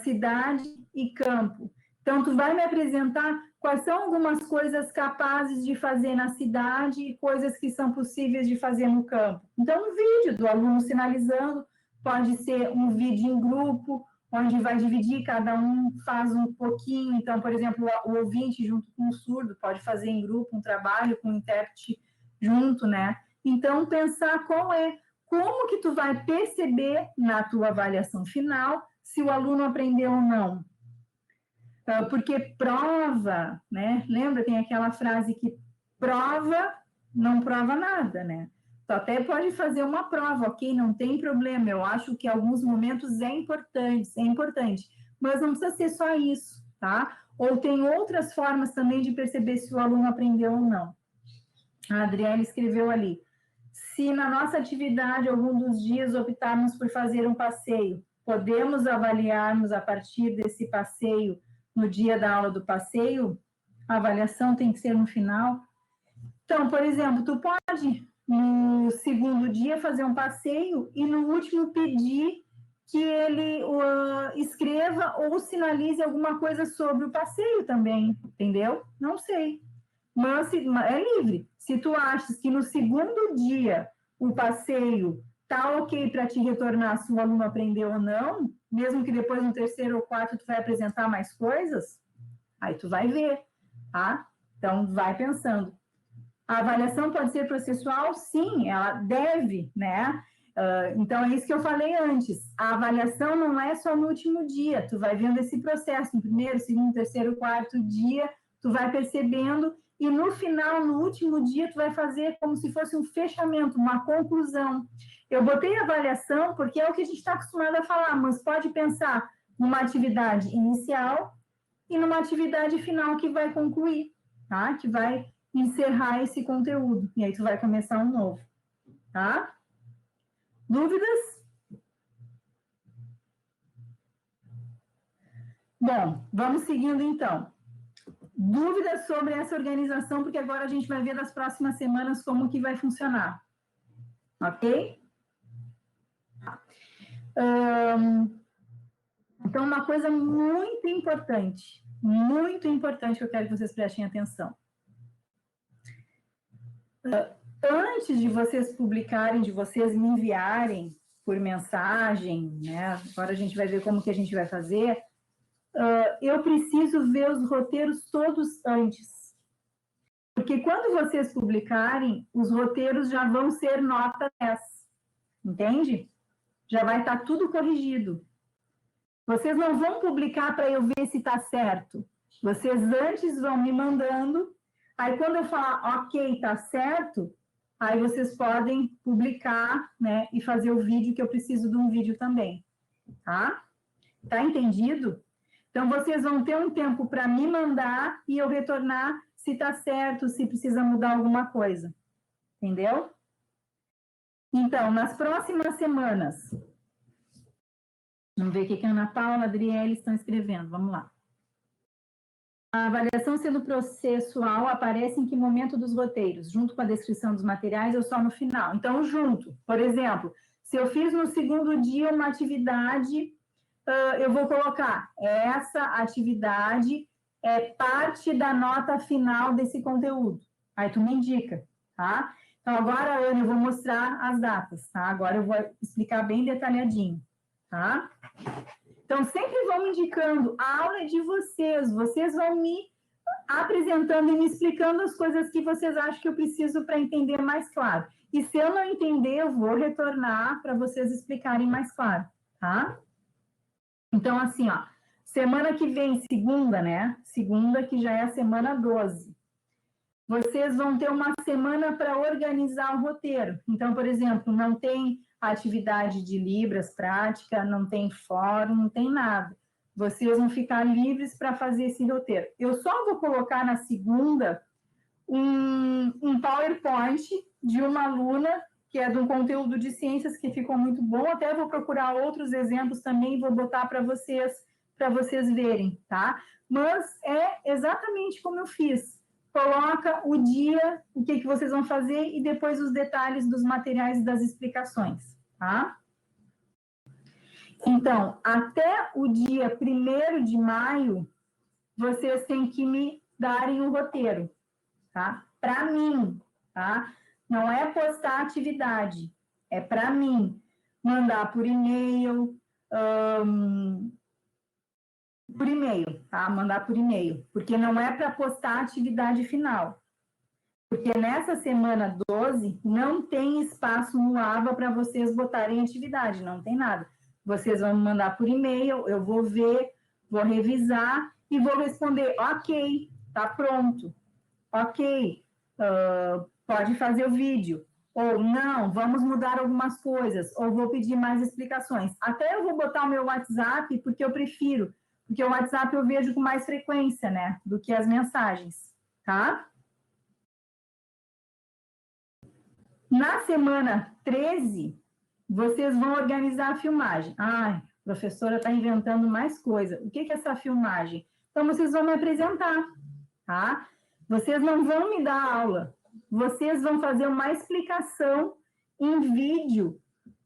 cidade e campo. Então, tu vai me apresentar quais são algumas coisas capazes de fazer na cidade e coisas que são possíveis de fazer no campo. Então, um vídeo do aluno sinalizando, pode ser um vídeo em grupo, onde vai dividir, cada um faz um pouquinho. Então, por exemplo, o ouvinte junto com o surdo pode fazer em grupo um trabalho com o intérprete junto, né? Então, pensar como que tu vai perceber na tua avaliação final se o aluno aprendeu ou não. Porque prova, né? Lembra, tem aquela frase que prova não prova nada, né? Tu até pode fazer uma prova, ok? Não tem problema. Eu acho que em alguns momentos é importante, mas não precisa ser só isso, tá? Ou tem outras formas também de perceber se o aluno aprendeu ou não. A Adriana escreveu ali. Se na nossa atividade, algum dos dias, optarmos por fazer um passeio, podemos avaliarmos a partir desse passeio, no dia da aula do passeio? A avaliação tem que ser no final. Então, por exemplo, tu pode, no segundo dia, fazer um passeio e no último pedir que ele escreva ou sinalize alguma coisa sobre o passeio também, entendeu? Não sei. Mas é livre. Se tu achas que no segundo dia o passeio tá ok para te retornar se o aluno aprendeu ou não, mesmo que depois no terceiro ou quarto tu vai apresentar mais coisas, aí tu vai ver, tá? Então, vai pensando. A avaliação pode ser processual? Sim, ela deve, né? Então, é isso que eu falei antes. A avaliação não é só no último dia, tu vai vendo esse processo, no primeiro, segundo, terceiro, quarto dia, tu vai percebendo, e no final, no último dia, tu vai fazer como se fosse um fechamento, uma conclusão. Eu botei avaliação porque é o que a gente está acostumado a falar, mas pode pensar numa atividade inicial e numa atividade final que vai concluir, tá? Que vai encerrar esse conteúdo. E aí tu vai começar um novo, tá? Dúvidas? Bom, vamos seguindo então. Dúvidas sobre essa organização, porque agora a gente vai ver nas próximas semanas como que vai funcionar. Ok? Então, uma coisa muito importante que eu quero que vocês prestem atenção. Antes de vocês publicarem, de vocês me enviarem por mensagem, né? Agora a gente vai ver como que a gente vai fazer. Eu preciso ver os roteiros todos antes. Porque quando vocês publicarem, os roteiros já vão ser nota 10. Entende? Já vai estar tudo corrigido. Vocês não vão publicar para eu ver se está certo. Vocês antes vão me mandando. Aí, quando eu falar, ok, está certo, aí vocês podem publicar, né, e fazer o vídeo, que eu preciso de um vídeo também, tá? Tá entendido? Então, vocês vão ter um tempo para me mandar e eu retornar se tá certo, se precisa mudar alguma coisa. Entendeu? Então, nas próximas semanas, vamos ver o que a Ana Paula e a Adriele estão escrevendo. Vamos lá. A avaliação sendo processual aparece em que momento dos roteiros? Junto com a descrição dos materiais ou só no final? Então, junto. Por exemplo, se eu fiz no segundo dia uma atividade, eu vou colocar essa atividade é parte da nota final desse conteúdo. Aí tu me indica, tá? Então, agora, Ana, eu vou mostrar as datas, tá? Agora eu vou explicar bem detalhadinho, tá? Então, sempre vão me indicando, a aula é de vocês, vocês vão me apresentando e me explicando as coisas que vocês acham que eu preciso para entender mais claro. E se eu não entender, eu vou retornar para vocês explicarem mais claro, tá? Então, assim, ó, semana que vem, segunda, né? Segunda, que já é a semana 12. Vocês vão ter uma semana para organizar o roteiro. Então, por exemplo, não tem atividade de Libras prática, não tem fórum, não tem nada. Vocês vão ficar livres para fazer esse roteiro. Eu só vou colocar na segunda um PowerPoint de uma aluna, que é de um conteúdo de ciências que ficou muito bom. Até vou procurar outros exemplos também e vou botar para vocês verem, tá? Mas é exatamente como eu fiz. Coloca o dia, o que vocês vão fazer e depois os detalhes dos materiais e das explicações, tá? Então, até o dia 1º de maio, vocês têm que me darem um roteiro, tá? Para mim, tá? Não é postar atividade, é para mim. Mandar por e-mail, tá? Mandar por e-mail, porque não é para postar a atividade final. Porque nessa semana 12, não tem espaço no AVA para vocês botarem atividade, não tem nada. Vocês vão me mandar por e-mail, eu vou ver, vou revisar e vou responder, ok, tá pronto, ok, pode fazer o vídeo. Ou não, vamos mudar algumas coisas, ou vou pedir mais explicações. Até eu vou botar o meu WhatsApp, porque eu prefiro, porque o WhatsApp eu vejo com mais frequência, né, do que as mensagens, tá? Na semana 13, vocês vão organizar a filmagem. Ai, a professora está inventando mais coisa. O que é essa filmagem? Então, vocês vão me apresentar, tá? Vocês não vão me dar aula. Vocês vão fazer uma explicação em vídeo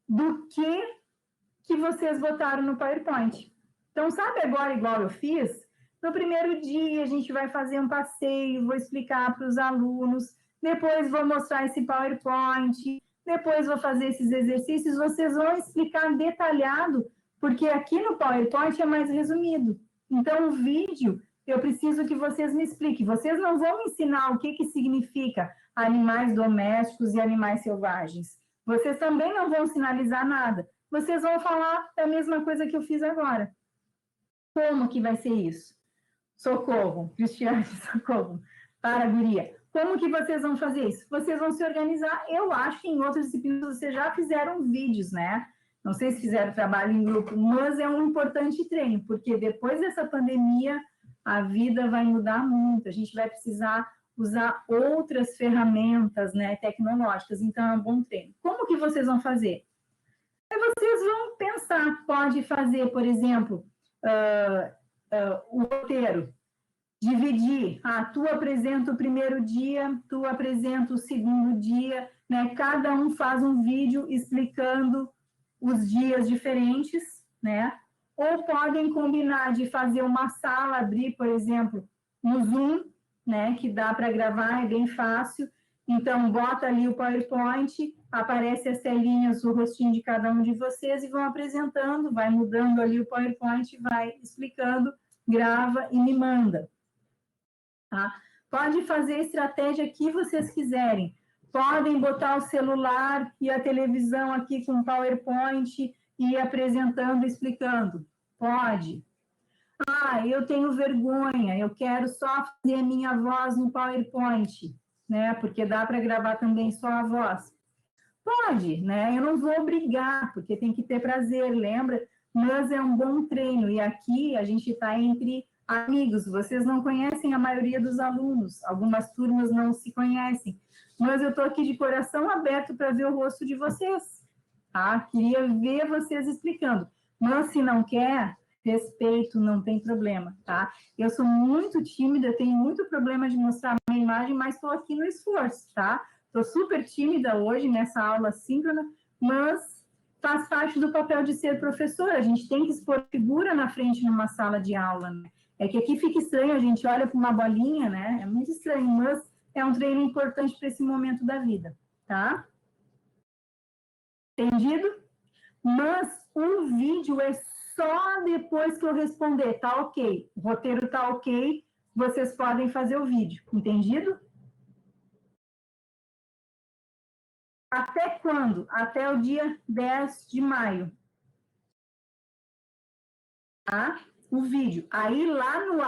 do que vocês botaram no PowerPoint. Então, sabe agora, igual eu fiz? No primeiro dia, a gente vai fazer um passeio, vou explicar para os alunos, depois vou mostrar esse PowerPoint, depois vou fazer esses exercícios, vocês vão explicar detalhado, porque aqui no PowerPoint é mais resumido. Então, o vídeo, eu preciso que vocês me expliquem. Vocês não vão me ensinar o que significa animais domésticos e animais selvagens. Vocês também não vão sinalizar nada. Vocês vão falar a mesma coisa que eu fiz agora. Como que vai ser isso? Socorro, Cristiane, socorro. Para, guria. Como que vocês vão fazer isso? Vocês vão se organizar. Eu acho que em outras disciplinas vocês já fizeram vídeos, né? Não sei se fizeram trabalho em grupo, mas é um importante treino, porque depois dessa pandemia, a vida vai mudar muito. A gente vai precisar usar outras ferramentas, né, tecnológicas. Então, é um bom treino. Como que vocês vão fazer? Vocês vão pensar, pode fazer, por exemplo, o roteiro, dividir, tu apresenta o primeiro dia, tu apresenta o segundo dia, né? Cada um faz um vídeo explicando os dias diferentes, né? Ou podem combinar de fazer uma sala, abrir, por exemplo, no Zoom, né? Que dá para gravar, é bem fácil. Então, bota ali o PowerPoint, aparece as telinhas, o rostinho de cada um de vocês e vão apresentando, vai mudando ali o PowerPoint, vai explicando, grava e me manda. Tá? Pode fazer a estratégia que vocês quiserem. Podem botar o celular e a televisão aqui com PowerPoint e ir apresentando, explicando. Pode. Eu tenho vergonha, eu quero só fazer a minha voz no PowerPoint, né? Porque dá para gravar também só a voz. Pode, né? Eu não vou obrigar, porque tem que ter prazer, lembra? Mas é um bom treino. E aqui a gente está entre amigos. Vocês não conhecem a maioria dos alunos. Algumas turmas não se conhecem. Mas eu estou aqui de coração aberto para ver o rosto de vocês. Tá? Queria ver vocês explicando. Mas se não quer, respeito, não tem problema, tá? Eu sou muito tímida, tenho muito problema de mostrar a minha imagem, mas estou aqui no esforço, tá? Estou super tímida hoje nessa aula síncrona, mas faz parte do papel de ser professora. A gente tem que expor figura na frente numa sala de aula, né? É que aqui fica estranho, a gente olha para uma bolinha, né? É muito estranho, mas é um treino importante para esse momento da vida, tá? Entendido? Mas o vídeo é só depois que eu responder, tá ok, o roteiro tá ok, vocês podem fazer o vídeo, entendido? Até quando? Até o dia 10 de maio. Tá? O vídeo. Aí lá no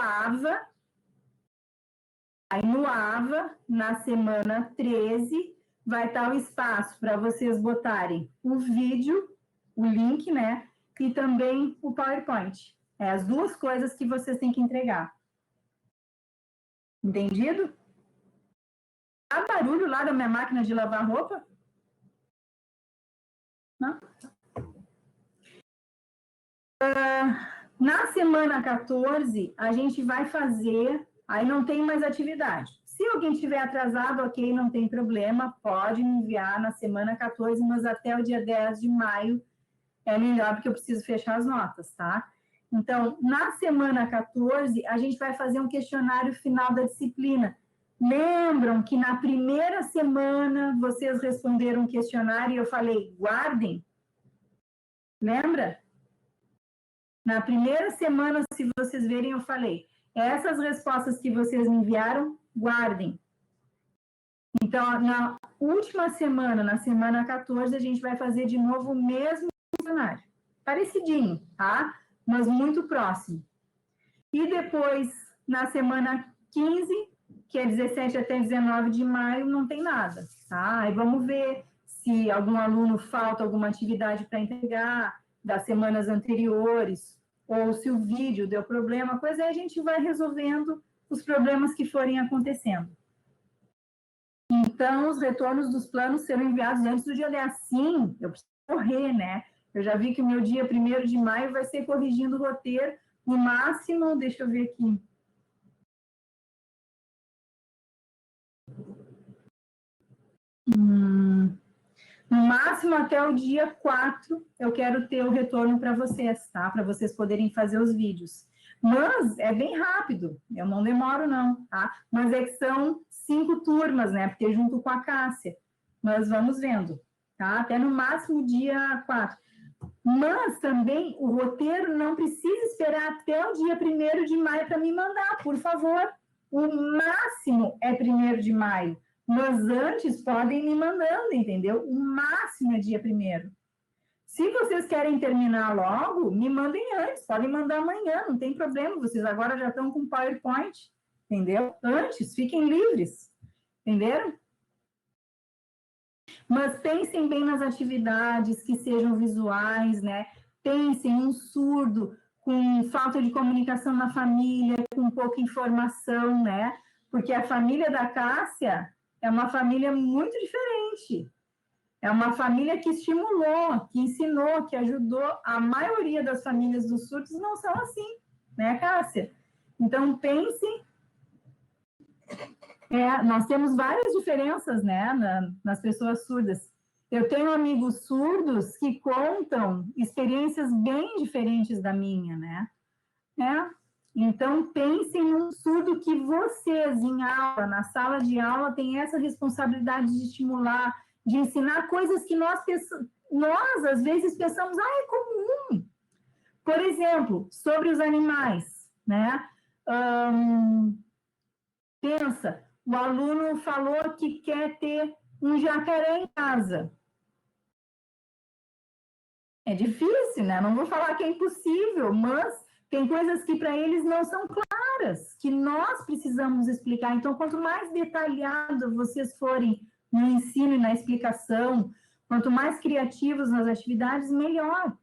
AVA, na semana 13, vai estar o espaço para vocês botarem o vídeo, o link, né? E também o PowerPoint. É as duas coisas que vocês têm que entregar. Entendido? Há barulho lá da minha máquina de lavar roupa? Não? Na semana 14, a gente vai fazer, aí não tem mais atividade. Se alguém estiver atrasado, ok, não tem problema, pode me enviar na semana 14, mas até o dia 10 de maio é melhor, porque eu preciso fechar as notas, tá? Então, na semana 14, a gente vai fazer um questionário final da disciplina. Lembram que na primeira semana vocês responderam um questionário e eu falei, guardem? Lembra? Na primeira semana, se vocês verem, eu falei, essas respostas que vocês me enviaram, guardem. Então, na última semana, na semana 14, a gente vai fazer de novo o mesmo questionário. Parecidinho, tá? Mas muito próximo. E depois, na semana 15, que é 17 até 19 de maio, não tem nada, tá? Aí vamos ver se algum aluno falta alguma atividade para entregar das semanas anteriores, ou se o vídeo deu problema, pois aí a gente vai resolvendo os problemas que forem acontecendo. Então, os retornos dos planos serão enviados antes do dia 10. Sim, eu preciso correr, né? Eu já vi que o meu dia 1º de maio vai ser corrigindo o roteiro, no máximo, deixa eu ver aqui. No máximo, até o dia 4, eu quero ter o retorno para vocês, tá? Para vocês poderem fazer os vídeos. Mas é bem rápido, eu não demoro não, tá? Mas é que são 5 turmas, né? Porque junto com a Cássia. Mas vamos vendo, tá? Até no máximo dia 4. Mas também o roteiro não precisa esperar até o dia 1º de maio para me mandar, por favor. O máximo é 1º de maio. Mas antes podem me mandando, entendeu? O máximo é dia 1º. Se vocês querem terminar logo, me mandem antes, podem mandar amanhã, não tem problema, vocês agora já estão com PowerPoint, entendeu? Antes, fiquem livres, entenderam? Mas pensem bem nas atividades que sejam visuais, né? Pensem em um surdo com falta de comunicação na família, com pouca informação, né? Porque a família da Cássia é uma família muito diferente. É uma família que estimulou, que ensinou, que ajudou. A maioria das famílias dos surdos não são assim, né, Cássia? Então, pense. Nós temos várias diferenças, né, nas pessoas surdas. Eu tenho amigos surdos que contam experiências bem diferentes da minha, né? Então, pensem num surdo que vocês, em aula, na sala de aula, têm essa responsabilidade de estimular, de ensinar coisas que nós às vezes, pensamos, é comum. Por exemplo, sobre os animais, né? Pensa, o aluno falou que quer ter um jacaré em casa. É difícil, né? Não vou falar que é impossível, mas tem coisas que para eles não são claras, que nós precisamos explicar. Então, quanto mais detalhado vocês forem no ensino e na explicação, quanto mais criativos nas atividades, melhor.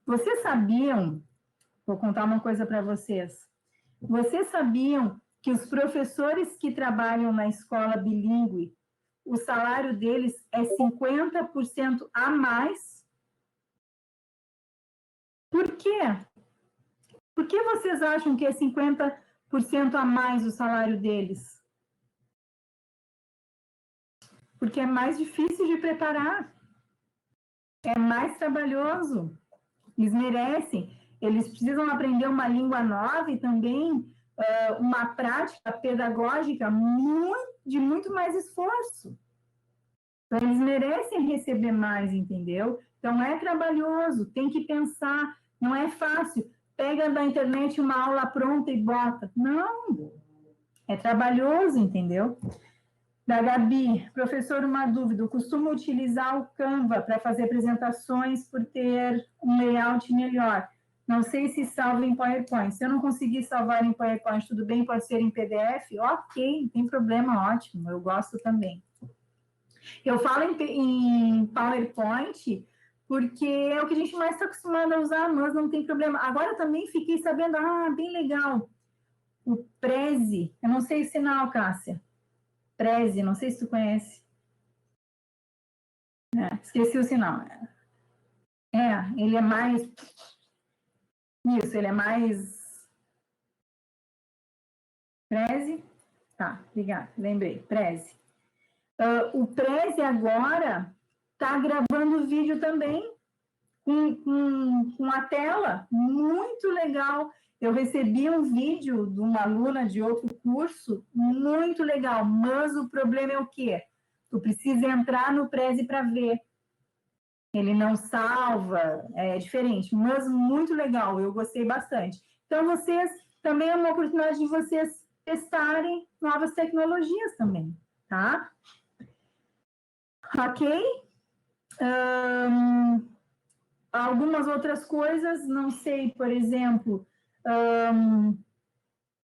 Vocês sabiam, vou contar uma coisa para vocês, vocês sabiam que os professores que trabalham na escola bilíngue, o salário deles é 50% a mais? Por quê? Por que vocês acham que é 50% a mais o salário deles? Porque é mais difícil de preparar. É mais trabalhoso. Eles merecem. Eles precisam aprender uma língua nova e também uma prática pedagógica de muito mais esforço. Então, eles merecem receber mais, entendeu? Então, é trabalhoso, tem que pensar, não é fácil. Pega da internet uma aula pronta e bota. Não, é trabalhoso, entendeu? Da Gabi, professor, uma dúvida, eu costumo utilizar o Canva para fazer apresentações por ter um layout melhor. Não sei se salva em PowerPoint. Se eu não conseguir salvar em PowerPoint, tudo bem, pode ser em PDF? Ok, não tem problema, ótimo, eu gosto também. Eu falo em PowerPoint porque é o que a gente mais está acostumado a usar, mas não tem problema. Agora também fiquei sabendo, bem legal, o Prezi, eu não sei o sinal, Cássia. Prezi, não sei se tu conhece. Esqueci o sinal. Ele é mais... Isso, ele é mais... Prezi? Tá, obrigada, lembrei, Prezi. O Prezi agora está gravando vídeo também com a tela, muito legal. Eu recebi um vídeo de uma aluna de outro curso, muito legal, mas o problema é o quê? Tu precisa entrar no Prezi para ver. Ele não salva, é diferente, mas muito legal, eu gostei bastante. Então, vocês, também é uma oportunidade de vocês testarem novas tecnologias também, tá? Ok? Algumas outras coisas, não sei, por exemplo,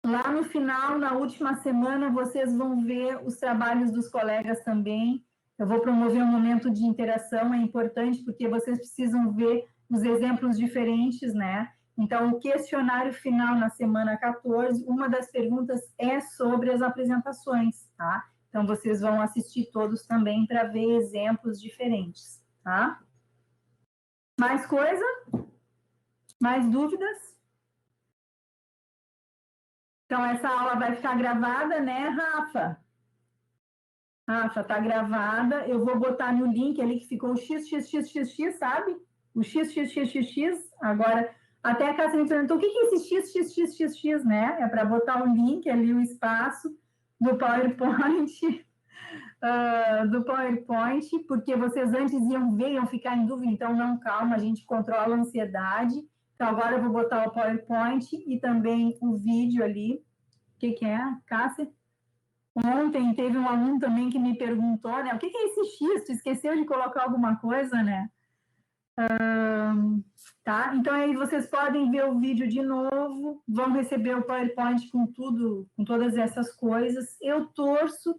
lá no final, na última semana, vocês vão ver os trabalhos dos colegas também. Eu vou promover um momento de interação, é importante, porque vocês precisam ver os exemplos diferentes, né? Então, o questionário final na semana 14, uma das perguntas é sobre as apresentações, tá? Então, vocês vão assistir todos também para ver exemplos diferentes, tá? Mais coisa? Mais dúvidas? Então, essa aula vai ficar gravada, né, Rafa? Rafa, tá gravada. Eu vou botar no link ali que ficou o XXXXX, sabe? O XXXXX. Agora, até a Cássia me perguntou o que é esse XXXXX, né? É para botar o link ali, o espaço do PowerPoint, porque vocês antes iam ver, iam ficar em dúvida, então não, calma, a gente controla a ansiedade. Então, agora eu vou botar o PowerPoint e também o vídeo ali. O que é, Cássia? Ontem teve um aluno também que me perguntou, né? O que é esse X? Tu esqueceu de colocar alguma coisa, né? Tá? Então, aí vocês podem ver o vídeo de novo, vão receber o PowerPoint com tudo, com todas essas coisas. Eu torço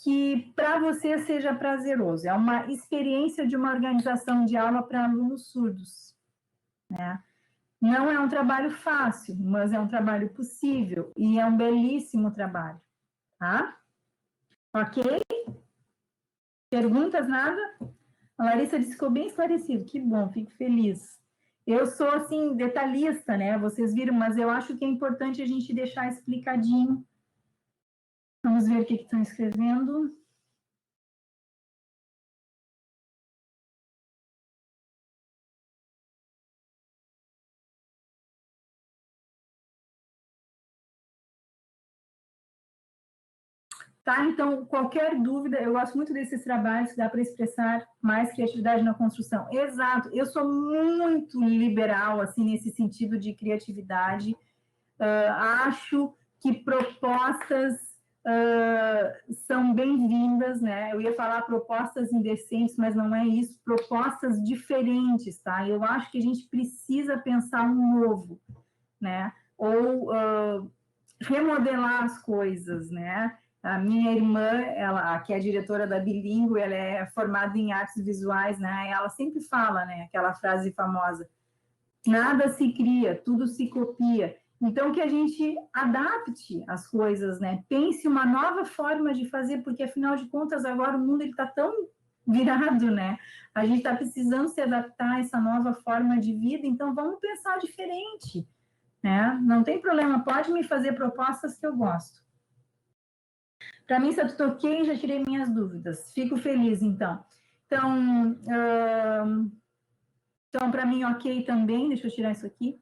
que para você seja prazeroso. É uma experiência de uma organização de aula para alunos surdos, né? Não é um trabalho fácil, mas é um trabalho possível e é um belíssimo trabalho, tá? Ok? Perguntas, nada? A Larissa disse que ficou bem esclarecido. Que bom, fico feliz. Eu sou, assim, detalhista, né? Vocês viram, mas eu acho que é importante a gente deixar explicadinho. Vamos ver o que estão escrevendo. Tá, então, qualquer dúvida, eu gosto muito desses trabalhos que dá para expressar mais criatividade na construção. Exato, eu sou muito liberal, assim, nesse sentido de criatividade. Acho que propostas são bem-vindas, né? Eu ia falar propostas indecentes, mas não é isso, propostas diferentes, tá? Eu acho que a gente precisa pensar um novo, né? Ou remodelar as coisas, né? A minha irmã, ela, que é diretora da Bilíngue, ela é formada em artes visuais, né? Ela sempre fala, né? Aquela frase famosa: nada se cria, tudo se copia. Então, que a gente adapte as coisas, né? Pense uma nova forma de fazer, porque, afinal de contas, agora o mundo está tão virado, né? A gente está precisando se adaptar a essa nova forma de vida, então vamos pensar diferente, né? Não tem problema, pode me fazer propostas que eu gosto. Para mim, está tudo ok, já tirei minhas dúvidas. Fico feliz, então. Então, para mim, ok também. Deixa eu tirar isso aqui.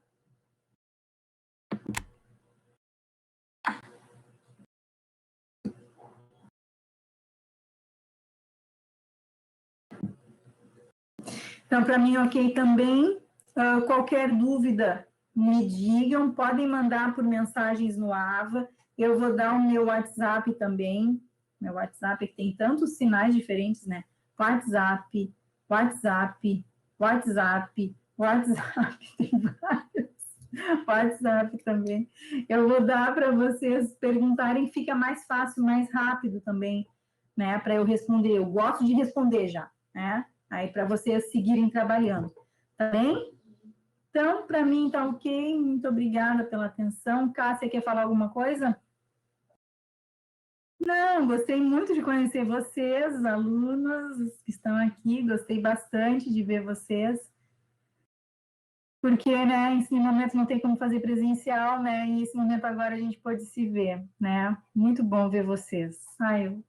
Então, para mim, ok também. Qualquer dúvida, me digam. Podem mandar por mensagens no AVA. Eu vou dar o meu WhatsApp também. Meu WhatsApp que tem tantos sinais diferentes, né? WhatsApp, WhatsApp, WhatsApp, WhatsApp. Tem vários. WhatsApp também. Eu vou dar para vocês perguntarem, fica mais fácil, mais rápido também, né? Para eu responder. Eu gosto de responder já, né? Aí para vocês seguirem trabalhando, tá bem? Então, para mim tá ok. Muito obrigada pela atenção. Cássia, quer falar alguma coisa? Não, gostei muito de conhecer vocês, alunos que estão aqui. Gostei bastante de ver vocês. Porque, né, esse momento não tem como fazer presencial, né, e esse momento agora a gente pode se ver, né, muito bom ver vocês, ai,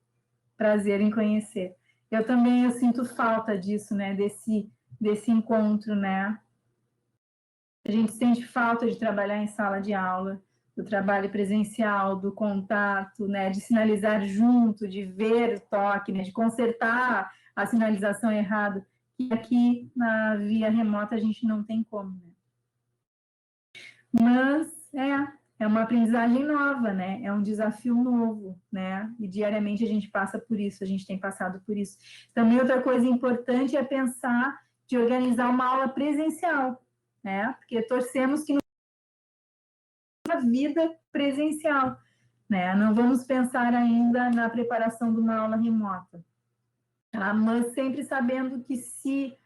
prazer em conhecer. Eu também, eu sinto falta disso, né, desse encontro, né, a gente sente falta de trabalhar em sala de aula, do trabalho presencial, do contato, né, de sinalizar junto, de ver o toque, né, de consertar a sinalização errada, que aqui na via remota a gente não tem como, né. Mas é uma aprendizagem nova, né? É um desafio novo, né? E diariamente a gente passa por isso, a gente tem passado por isso. Também outra coisa importante é pensar de organizar uma aula presencial, né? Porque torcemos que na vida presencial, né? Não vamos pensar ainda na preparação de uma aula remota, tá? Mas sempre sabendo que se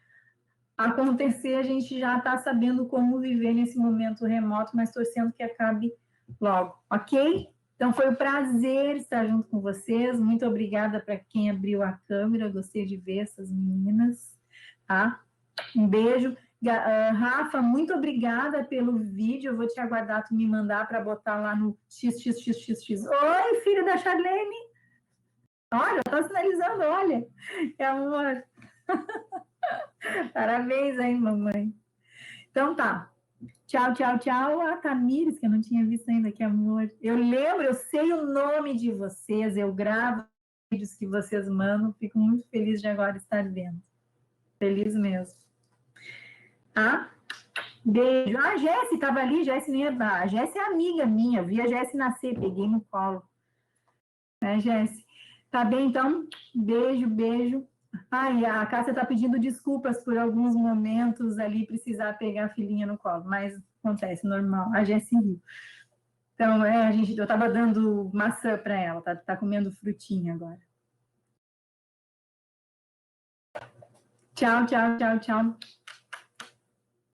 acontecer, a gente já está sabendo como viver nesse momento remoto, mas torcendo que acabe logo, ok? Então, foi um prazer estar junto com vocês. Muito obrigada para quem abriu a câmera. Gostei de ver essas meninas. Tá? Um beijo. Rafa, muito obrigada pelo vídeo. Eu vou te aguardar tu me mandar para botar lá no XXXXX. Oi, filho da Charlene. Olha, está sinalizando, olha. Que amor. Parabéns aí, mamãe. Então tá. Tchau, tchau, tchau. A Tamires, que eu não tinha visto ainda, que amor. Eu lembro, eu sei o nome de vocês, eu gravo vídeos que vocês mandam, fico muito feliz de agora estar vendo. Feliz mesmo. Tá? Beijo. A Jéssica estava ali, a Jéssica é amiga minha, eu vi a Jéssica nascer, peguei no colo. Né, Jéssica? Tá bem, então? Beijo, beijo. Ai, a Cássia está pedindo desculpas por alguns momentos ali precisar pegar a filhinha no colo, mas acontece, normal. A Jéssica riu. Então, eu estava dando maçã para ela, tá comendo frutinha agora. Tchau, tchau, tchau, tchau.